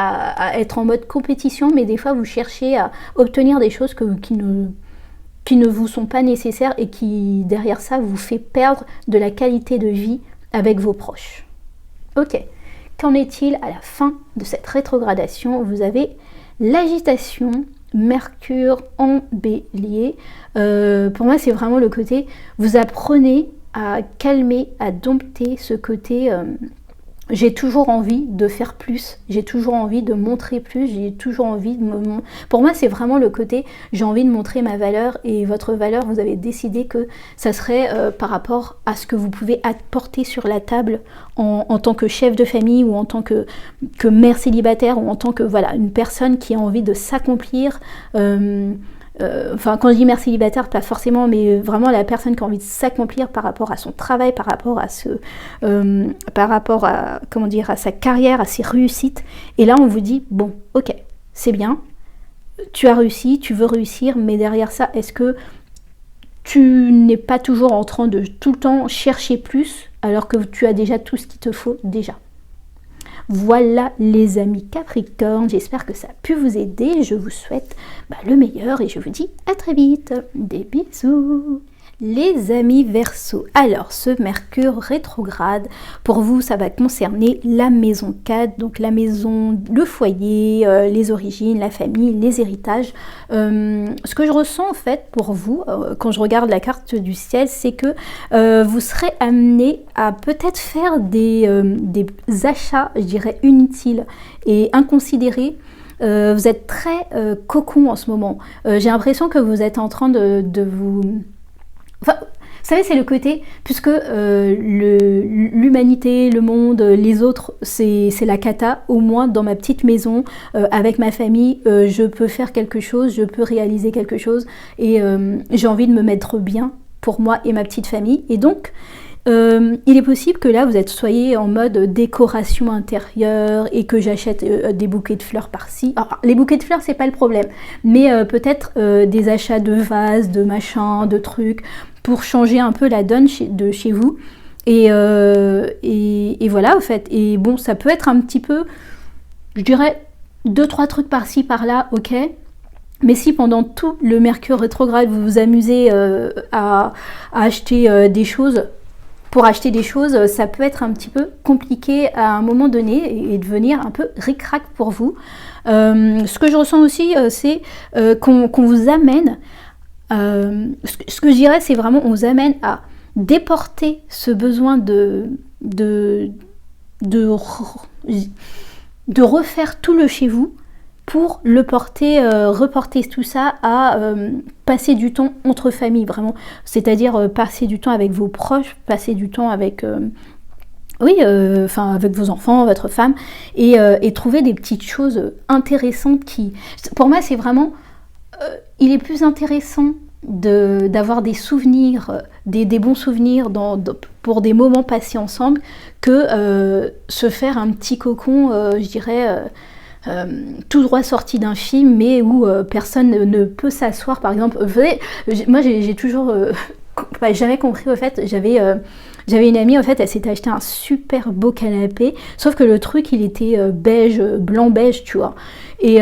[SPEAKER 1] à être en mode compétition, mais des fois, vous cherchez à obtenir des choses qui ne vous sont pas nécessaires, et qui, derrière ça, vous fait perdre de la qualité de vie avec vos proches. Ok. Qu'en est-il à la fin de cette rétrogradation? Vous avez l'agitation, Mercure en Bélier. Pour moi, c'est vraiment le côté, vous apprenez à calmer, à dompter ce côté j'ai toujours envie de faire plus, j'ai toujours envie de montrer plus, j'ai toujours envie de me... Pour moi, c'est vraiment le côté, j'ai envie de montrer ma valeur, et votre valeur, vous avez décidé que ça serait par rapport à ce que vous pouvez apporter sur la table en tant que chef de famille, ou en tant que mère célibataire, ou en tant que, voilà, une personne qui a envie de s'accomplir. Enfin, quand je dis mère célibataire, pas forcément, mais vraiment la personne qui a envie de s'accomplir par rapport à son travail, par rapport à, comment dire, à sa carrière, à ses réussites. Et là, on vous dit, bon, ok, c'est bien, tu as réussi, tu veux réussir, mais derrière ça, est-ce que tu n'es pas toujours en train de tout le temps chercher plus, alors que tu as déjà tout ce qu'il te faut déjà? Voilà les amis Capricorne, j'espère que ça a pu vous aider, je vous souhaite le meilleur et je vous dis à très vite, des bisous. Les amis Verseau, alors ce Mercure rétrograde, pour vous ça va concerner la maison 4, donc la maison, le foyer, les origines, la famille, les héritages. Ce que je ressens en fait pour vous, quand je regarde la carte du ciel, c'est que vous serez amené à peut-être faire des achats, je dirais, inutiles et inconsidérés. Vous êtes très cocon en ce moment. J'ai l'impression que vous êtes en train de vous... Enfin, vous savez, c'est le côté, puisque l'humanité, le monde, les autres, c'est la cata. Au moins, dans ma petite maison, avec ma famille, je peux faire quelque chose, je peux réaliser quelque chose. Et j'ai envie de me mettre bien pour moi et ma petite famille. Et donc, il est possible que là, vous soyez en mode décoration intérieure et que j'achète des bouquets de fleurs par-ci. Alors, les bouquets de fleurs, c'est pas le problème. Mais peut-être des achats de vases, de machins, de trucs, pour changer un peu la donne de chez vous. Et voilà, en fait. Et bon, ça peut être un petit peu, je dirais, 2-3 trucs par-ci, par-là, ok. Mais si pendant tout le Mercure rétrograde, vous vous amusez à acheter des choses... Pour acheter des choses, ça peut être un petit peu compliqué à un moment donné et devenir un peu ric-rac pour vous. Ce que je ressens aussi, c'est qu'on vous amène, ce que je dirais, c'est vraiment on vous amène à déporter ce besoin de refaire tout le chez vous, pour le porter, reporter tout ça à passer du temps entre familles, vraiment. C'est-à-dire passer du temps avec vos proches, passer du temps avec, avec vos enfants, votre femme, et trouver des petites choses intéressantes qui... Pour moi, c'est vraiment... il est plus intéressant d'avoir des souvenirs, des bons souvenirs pour des moments passés ensemble, que se faire un petit cocon, je dirais... tout droit sorti d'un film, mais où personne ne peut s'asseoir, par exemple. Vous savez, moi j'ai toujours jamais compris, au fait, j'avais une amie, en fait, elle s'était acheté un super beau canapé, sauf que le truc, il était beige, blanc-beige, tu vois. Et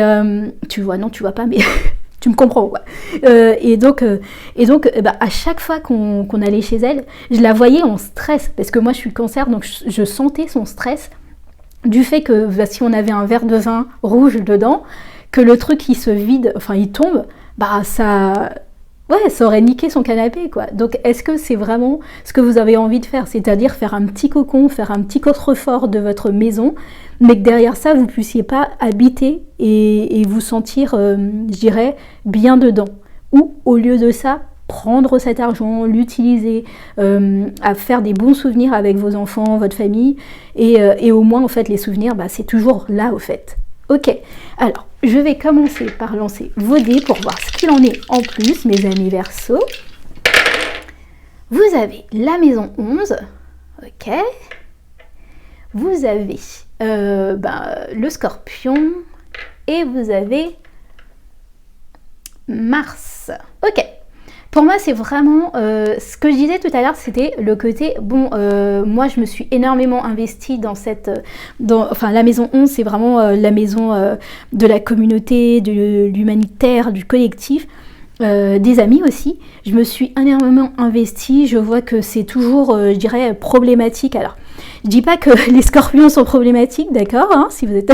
[SPEAKER 1] tu vois, non, tu vois pas, mais... tu me comprends, quoi. Et donc, à chaque fois qu'on allait chez elle, je la voyais en stress, parce que moi je suis Cancer, donc je sentais son stress, du fait que si on avait un verre de vin rouge dedans, que le truc il se vide, enfin il tombe, ça aurait niqué son canapé, quoi. Donc est-ce que c'est vraiment ce que vous avez envie de faire, c'est-à-dire faire un petit cocon, faire un petit coffre-fort de votre maison, mais que derrière ça vous puissiez pas habiter et vous sentir, je dirais, bien dedans, ou au lieu de ça, prendre cet argent, l'utiliser à faire des bons souvenirs avec vos enfants, votre famille, et au moins, en fait, les souvenirs, c'est toujours là, au fait. Ok, alors, je vais commencer par lancer vos dés pour voir ce qu'il en est en plus, mes amis Verseau. Vous avez la maison 11, ok. Vous avez le Scorpion, et vous avez Mars. Ok. Pour moi, c'est vraiment, ce que je disais tout à l'heure, c'était le côté, moi je me suis énormément investie dans la maison 11, c'est vraiment la maison de la communauté, de l'humanitaire, du collectif, des amis aussi. Je me suis énormément investie, je vois que c'est toujours, je dirais, problématique. Alors, je dis pas que les scorpions sont problématiques, d'accord, hein, si vous êtes,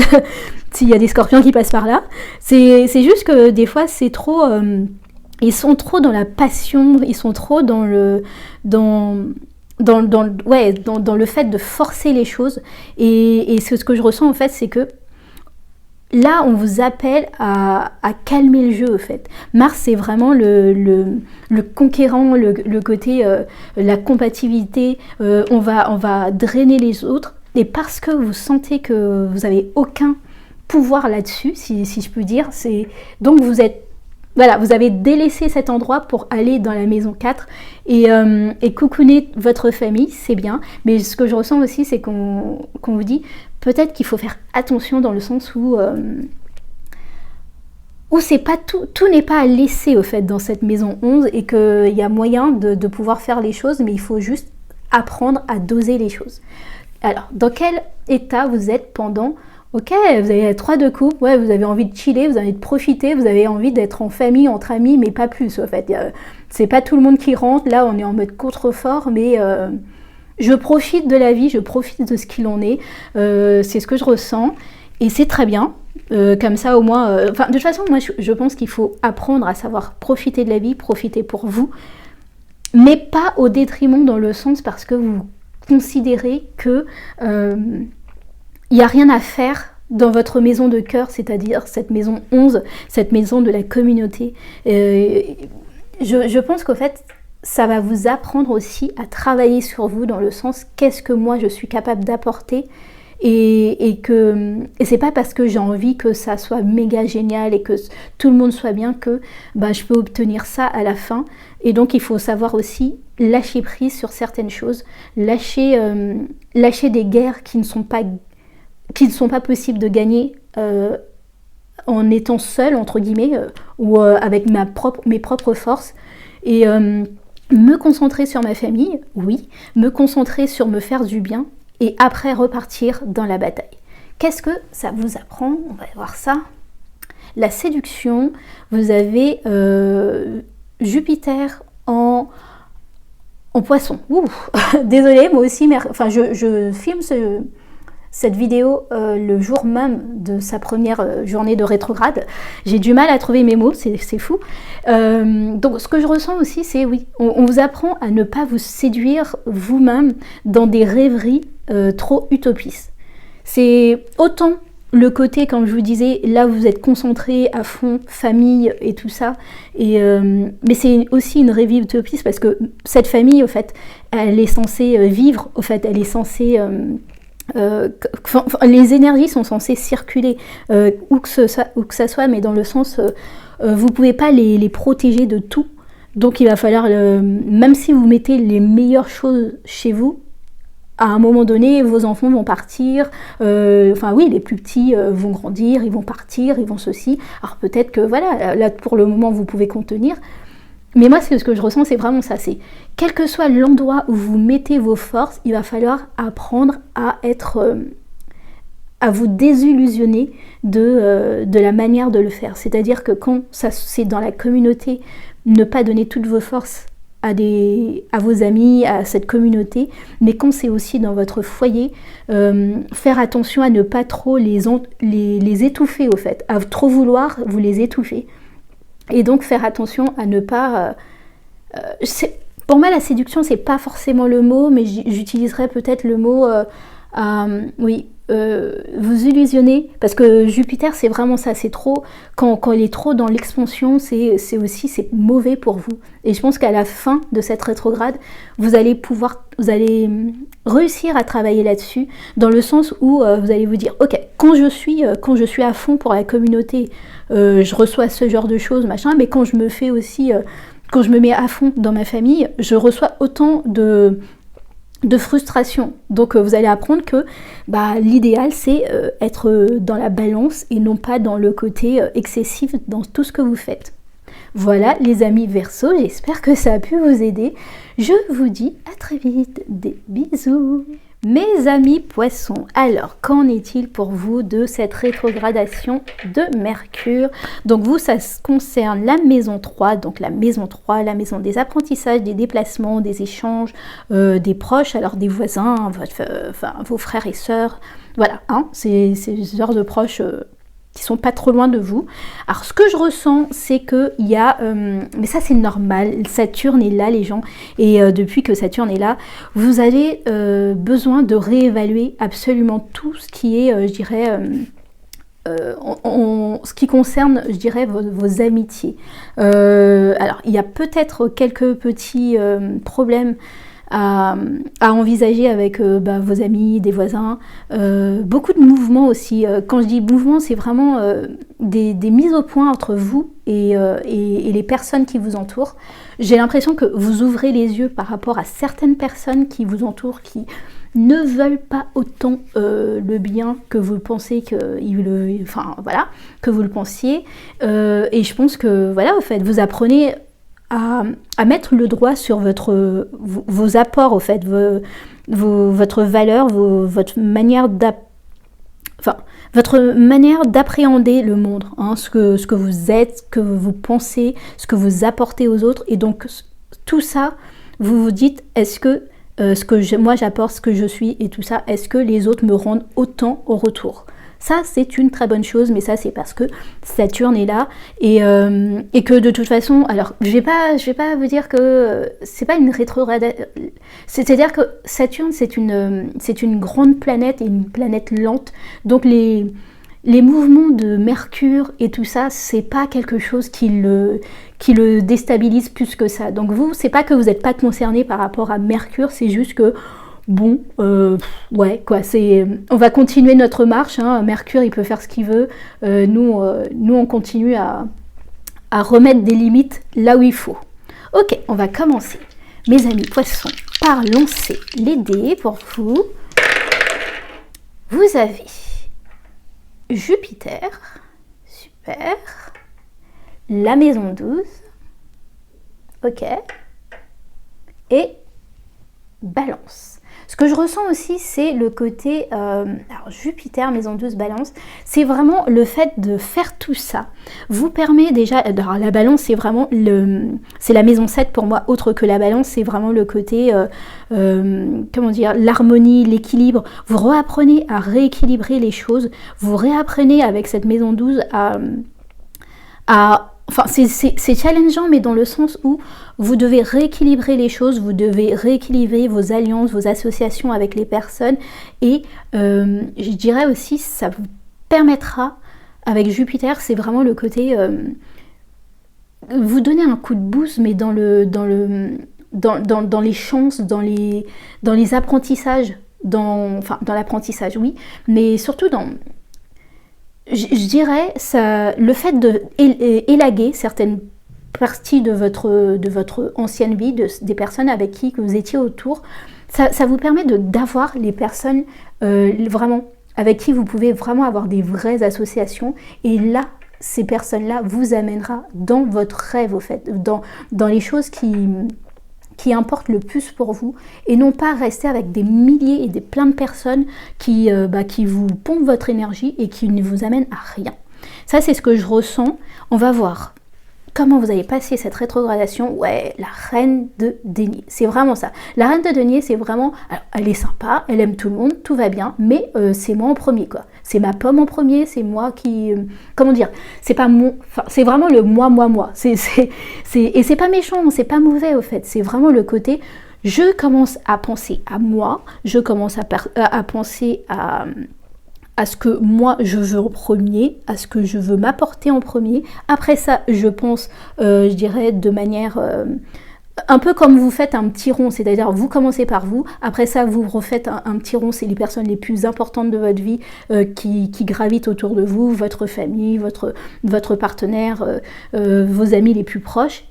[SPEAKER 1] s'il y a des scorpions qui passent par là, c'est juste que des fois c'est trop... ils sont trop dans la passion, ils sont trop dans dans le fait de forcer les choses. Et ce que je ressens en fait, c'est que là, on vous appelle à calmer le jeu, en fait. Mars, c'est vraiment le conquérant, le côté, la compatibilité. On va drainer les autres. Et parce que vous sentez que vous n'avez aucun pouvoir là-dessus, si je peux dire, donc vous avez délaissé cet endroit pour aller dans la maison 4 et coucouner votre famille, c'est bien. Mais ce que je ressens aussi, c'est qu'on vous dit peut-être qu'il faut faire attention dans le sens où c'est pas tout n'est pas à laisser au fait dans cette maison 11 et qu'il y a moyen de pouvoir faire les choses, mais il faut juste apprendre à doser les choses. Alors, dans quel état vous êtes pendant... Ok, vous avez 3 de coupe, ouais, vous avez envie de chiller, vous avez envie de profiter, vous avez envie d'être en famille, entre amis, mais pas plus, en fait. C'est pas tout le monde qui rentre, là, on est en mode contrefort, mais je profite de la vie, je profite de ce qu'il en est, c'est ce que je ressens, et c'est très bien. Comme ça, au moins... de toute façon, moi, je pense qu'il faut apprendre à savoir profiter de la vie, profiter pour vous, mais pas au détriment dans le sens parce que vous considérez que il n'y a rien à faire dans votre maison de cœur, c'est-à-dire cette maison 11, cette maison de la communauté. Je pense qu'au fait, ça va vous apprendre aussi à travailler sur vous dans le sens qu'est-ce que moi je suis capable d'apporter et c'est pas parce que j'ai envie que ça soit méga génial et que tout le monde soit bien que je peux obtenir ça à la fin. Et donc il faut savoir aussi lâcher prise sur certaines choses, lâcher des guerres qui ne sont pas possibles de gagner en étant seul entre guillemets ou avec mes propres forces et me concentrer sur ma famille, oui, me concentrer sur me faire du bien et après repartir dans la bataille. Qu'est-ce que ça vous apprend? On va voir ça. La séduction, vous avez Jupiter en poisson. Ouh, désolée, moi aussi, je filme cette vidéo le jour même de sa première journée de rétrograde. J'ai du mal à trouver mes mots, c'est fou. Donc ce que je ressens aussi, c'est oui, on vous apprend à ne pas vous séduire vous-même dans des rêveries trop utopistes. C'est autant le côté, comme je vous disais, là vous êtes concentré à fond, famille et tout ça, mais c'est aussi une rêverie utopiste parce que cette famille, au fait, elle est censée vivre, au fait, elle est censée... les énergies sont censées circuler où que ça soit, mais dans le sens vous pouvez pas les protéger de tout, donc il va falloir même si vous mettez les meilleures choses chez vous, à un moment donné vos enfants vont partir, oui, les plus petits vont grandir, ils vont partir, ils vont ceci, alors peut-être que voilà, là pour le moment vous pouvez contenir. Mais moi, ce que je ressens, c'est vraiment ça. C'est quel que soit l'endroit où vous mettez vos forces, il va falloir apprendre à vous désillusionner de la manière de le faire. C'est-à-dire que quand c'est dans la communauté, ne pas donner toutes vos forces à vos amis, à cette communauté, mais quand c'est aussi dans votre foyer, faire attention à ne pas trop les étouffer, au fait. À trop vouloir, vous les étouffez. Et donc faire attention à ne pas... pour moi, la séduction, c'est pas forcément le mot, mais j'utiliserais peut-être le mot... vous illusionner, parce que Jupiter, c'est vraiment ça, c'est trop... Quand il est trop dans l'expansion, c'est mauvais pour vous. Et je pense qu'à la fin de cette rétrograde, vous allez réussir à travailler là-dessus, dans le sens où vous allez vous dire, ok, quand je suis à fond pour la communauté, je reçois ce genre de choses, machin, mais quand je me mets à fond dans ma famille, je reçois autant de frustration. Donc vous allez apprendre que l'idéal c'est être dans la balance et non pas dans le côté excessif dans tout ce que vous faites. Voilà les amis Verseau, j'espère que ça a pu vous aider. Je vous dis à très vite, des bisous. Mes amis Poissons, alors qu'en est-il pour vous de cette rétrogradation de Mercure? Donc vous, ça concerne la maison 3, donc la maison 3, la maison des apprentissages, des déplacements, des échanges, des proches, alors des voisins, vos frères et sœurs, voilà, c'est ce genre de proches sont pas trop loin de vous. Alors ce que je ressens, c'est que il y a, mais ça c'est normal, Saturne est là les gens, et depuis que Saturne est là, vous avez besoin de réévaluer absolument tout ce qui est, je dirais, ce qui concerne, je dirais, vos amitiés. Alors il y a peut-être quelques petits problèmes à envisager avec vos amis, des voisins, beaucoup de mouvements aussi. Quand je dis mouvements, c'est vraiment des mises au point entre vous et les personnes qui vous entourent. J'ai l'impression que vous ouvrez les yeux par rapport à certaines personnes qui vous entourent, qui ne veulent pas autant le bien que vous pensez que vous le pensiez. Et je pense que voilà, au fait, vous apprenez à mettre le doigt sur vos apports, au fait, votre valeur, votre manière d'appréhender le monde, hein, ce que vous êtes, ce que vous pensez, ce que vous apportez aux autres. Et donc, tout ça, vous vous dites, est-ce que moi j'apporte, ce que je suis et tout ça, est-ce que les autres me rendent autant au retour? Ça, c'est une très bonne chose, mais ça, c'est parce que Saturne est là et que de toute façon, alors, je vais pas vous dire que c'est pas une rétrogradation. C'est-à-dire que Saturne, c'est une grande planète et une planète lente. Donc, les mouvements de Mercure et tout ça, c'est pas quelque chose qui le déstabilise plus que ça. Donc, vous, c'est pas que vous n'êtes pas concerné par rapport à Mercure, c'est juste que bon, ouais, quoi, on va continuer notre marche, hein. Mercure, il peut faire ce qu'il veut. Nous, on continue à remettre des limites là où il faut. Ok, on va commencer, mes amis poissons, par lancer les dés pour vous. Vous avez Jupiter, super, la maison 12, ok, et Balance. Ce que je ressens aussi, c'est le côté, alors Jupiter, maison 12, Balance, c'est vraiment le fait de faire tout ça, vous permet déjà, alors la Balance c'est vraiment, c'est la maison 7 pour moi, autre que la Balance, c'est vraiment le côté, comment dire, l'harmonie, l'équilibre, vous réapprenez à rééquilibrer les choses, vous réapprenez avec cette maison 12 enfin, c'est challengeant, mais dans le sens où vous devez rééquilibrer les choses, vous devez rééquilibrer vos alliances, vos associations avec les personnes. Et je dirais aussi, ça vous permettra, avec Jupiter, c'est vraiment le côté... vous donner un coup de boost, mais dans les chances, dans les apprentissages, dans l'apprentissage, oui, mais surtout dans... Je dirais, le fait d'élaguer certaines parties de votre ancienne vie, des personnes avec qui que vous étiez autour, ça vous permet d'avoir les personnes vraiment avec qui vous pouvez vraiment avoir des vraies associations. Et là, ces personnes-là vous amènera dans votre rêve, au fait, dans les choses qui importe le plus pour vous, et non pas rester avec des milliers et plein de personnes qui vous pompent votre énergie et qui ne vous amènent à rien. Ça, c'est ce que je ressens. On va voir comment vous allez passer cette rétrogradation. Ouais, la reine de denier, c'est vraiment ça. La reine de denier, c'est vraiment, alors, elle est sympa, elle aime tout le monde, tout va bien, mais c'est moi en premier, quoi. C'est ma pomme en premier, c'est moi qui... comment dire, c'est pas mon... Enfin, c'est vraiment le moi. Et c'est pas méchant, c'est pas mauvais, au fait. C'est vraiment le côté... Je commence à penser à moi, je commence à penser à ce que moi je veux en premier, à ce que je veux m'apporter en premier. Après ça, je pense, je dirais, de manière... un peu comme vous faites un petit rond, c'est-à-dire vous commencez par vous, après ça vous refaites un petit rond, c'est les personnes les plus importantes de votre vie qui gravitent autour de vous, votre famille, votre partenaire, vos amis les plus proches.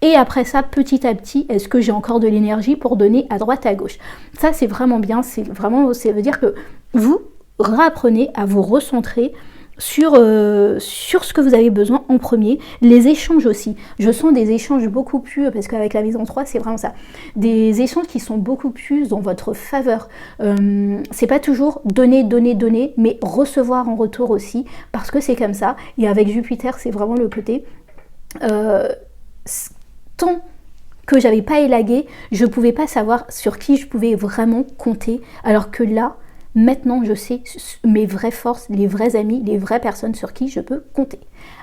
[SPEAKER 1] Et après ça, petit à petit, est-ce que j'ai encore de l'énergie pour donner à droite, à gauche? Ça, c'est vraiment bien, ça veut dire que vous réapprenez à vous recentrer sur ce que vous avez besoin en premier. Les échanges aussi, je sens des échanges beaucoup plus, parce qu'avec la maison 3 c'est vraiment ça, des échanges qui sont beaucoup plus dans votre faveur. C'est pas toujours donner, mais recevoir en retour aussi, parce que c'est comme ça. Et avec Jupiter, c'est vraiment le côté tant que j'avais pas élagué, je pouvais pas savoir sur qui je pouvais vraiment compter, alors que là, Maintenant, je sais mes vraies forces, les vrais amis, les vraies personnes sur qui je peux compter.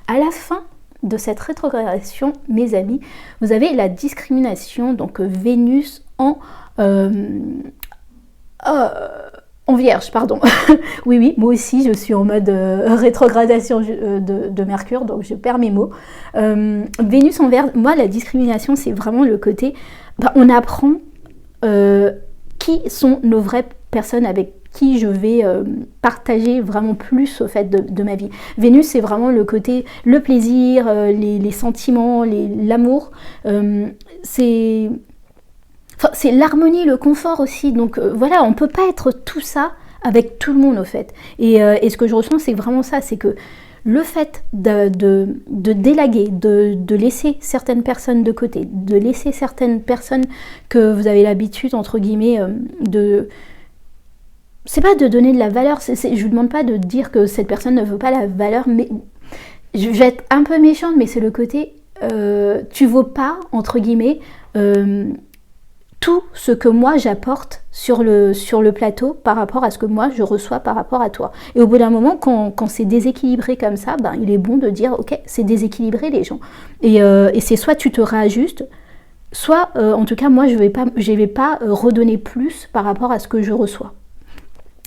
[SPEAKER 1] À la fin de cette rétrogradation, mes amis, vous avez la discrimination, donc Vénus en Vierge, pardon. Oui, moi aussi, je suis en mode rétrogradation de Mercure, donc je perds mes mots. Vénus en Vierge, moi, la discrimination, c'est vraiment le côté... on apprend qui sont nos vraies personnes avec qui je vais partager vraiment plus au fait de ma vie. Vénus, c'est vraiment le côté, le plaisir, les sentiments, l'amour. C'est l'harmonie, le confort aussi. Donc voilà, on ne peut pas être tout ça avec tout le monde au fait. Et ce que je ressens, c'est vraiment ça, c'est que le fait de délaguer, de laisser certaines personnes de côté, de laisser certaines personnes que vous avez l'habitude, entre guillemets, c'est pas de donner de la valeur, je vous demande pas de dire que cette personne ne veut pas la valeur, mais je vais être un peu méchante, mais c'est le côté, tu vaux pas, entre guillemets, tout ce que moi j'apporte sur le plateau par rapport à ce que moi je reçois par rapport à toi. Et au bout d'un moment, quand c'est déséquilibré comme ça, il est bon de dire ok, c'est déséquilibré les gens. Et c'est soit tu te réajustes, soit en tout cas moi je vais pas redonner plus par rapport à ce que je reçois.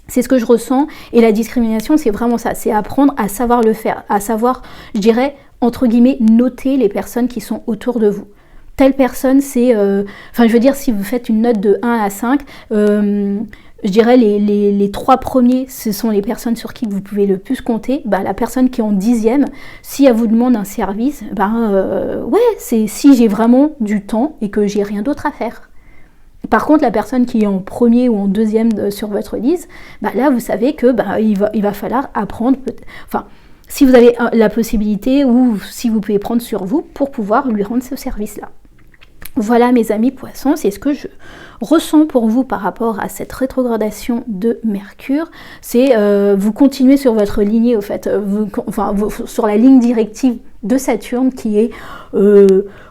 [SPEAKER 1] C'est ce que je ressens, et la discrimination c'est vraiment ça, c'est apprendre à savoir le faire, à savoir, je dirais, entre guillemets, noter les personnes qui sont autour de vous. Telle personne, c'est... je veux dire, si vous faites une note de 1 à 5, je dirais les 3 premiers, ce sont les personnes sur qui vous pouvez le plus compter. La personne qui est en 10e, si elle vous demande un service, c'est si j'ai vraiment du temps et que j'ai rien d'autre à faire. Par contre, la personne qui est en premier ou en deuxième sur votre liste, là, vous savez que il va falloir apprendre... si vous avez la possibilité ou si vous pouvez prendre sur vous pour pouvoir lui rendre ce service-là. Voilà mes amis poissons, c'est ce que je ressens pour vous par rapport à cette rétrogradation de Mercure. C'est vous continuez sur votre lignée au fait, sur la ligne directive de Saturne qui est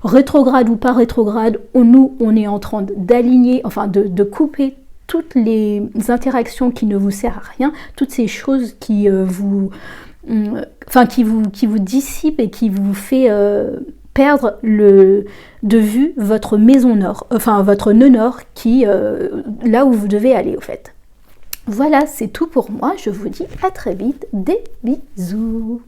[SPEAKER 1] rétrograde ou pas rétrograde. Nous, on est en train d'aligner, de couper toutes les interactions qui ne vous servent à rien, toutes ces choses qui qui vous dissipent et qui vous fait perdre de vue votre maison nord, votre nœud nord qui là où vous devez aller au fait. Voilà, c'est tout pour moi. Je vous dis à très vite. Des bisous.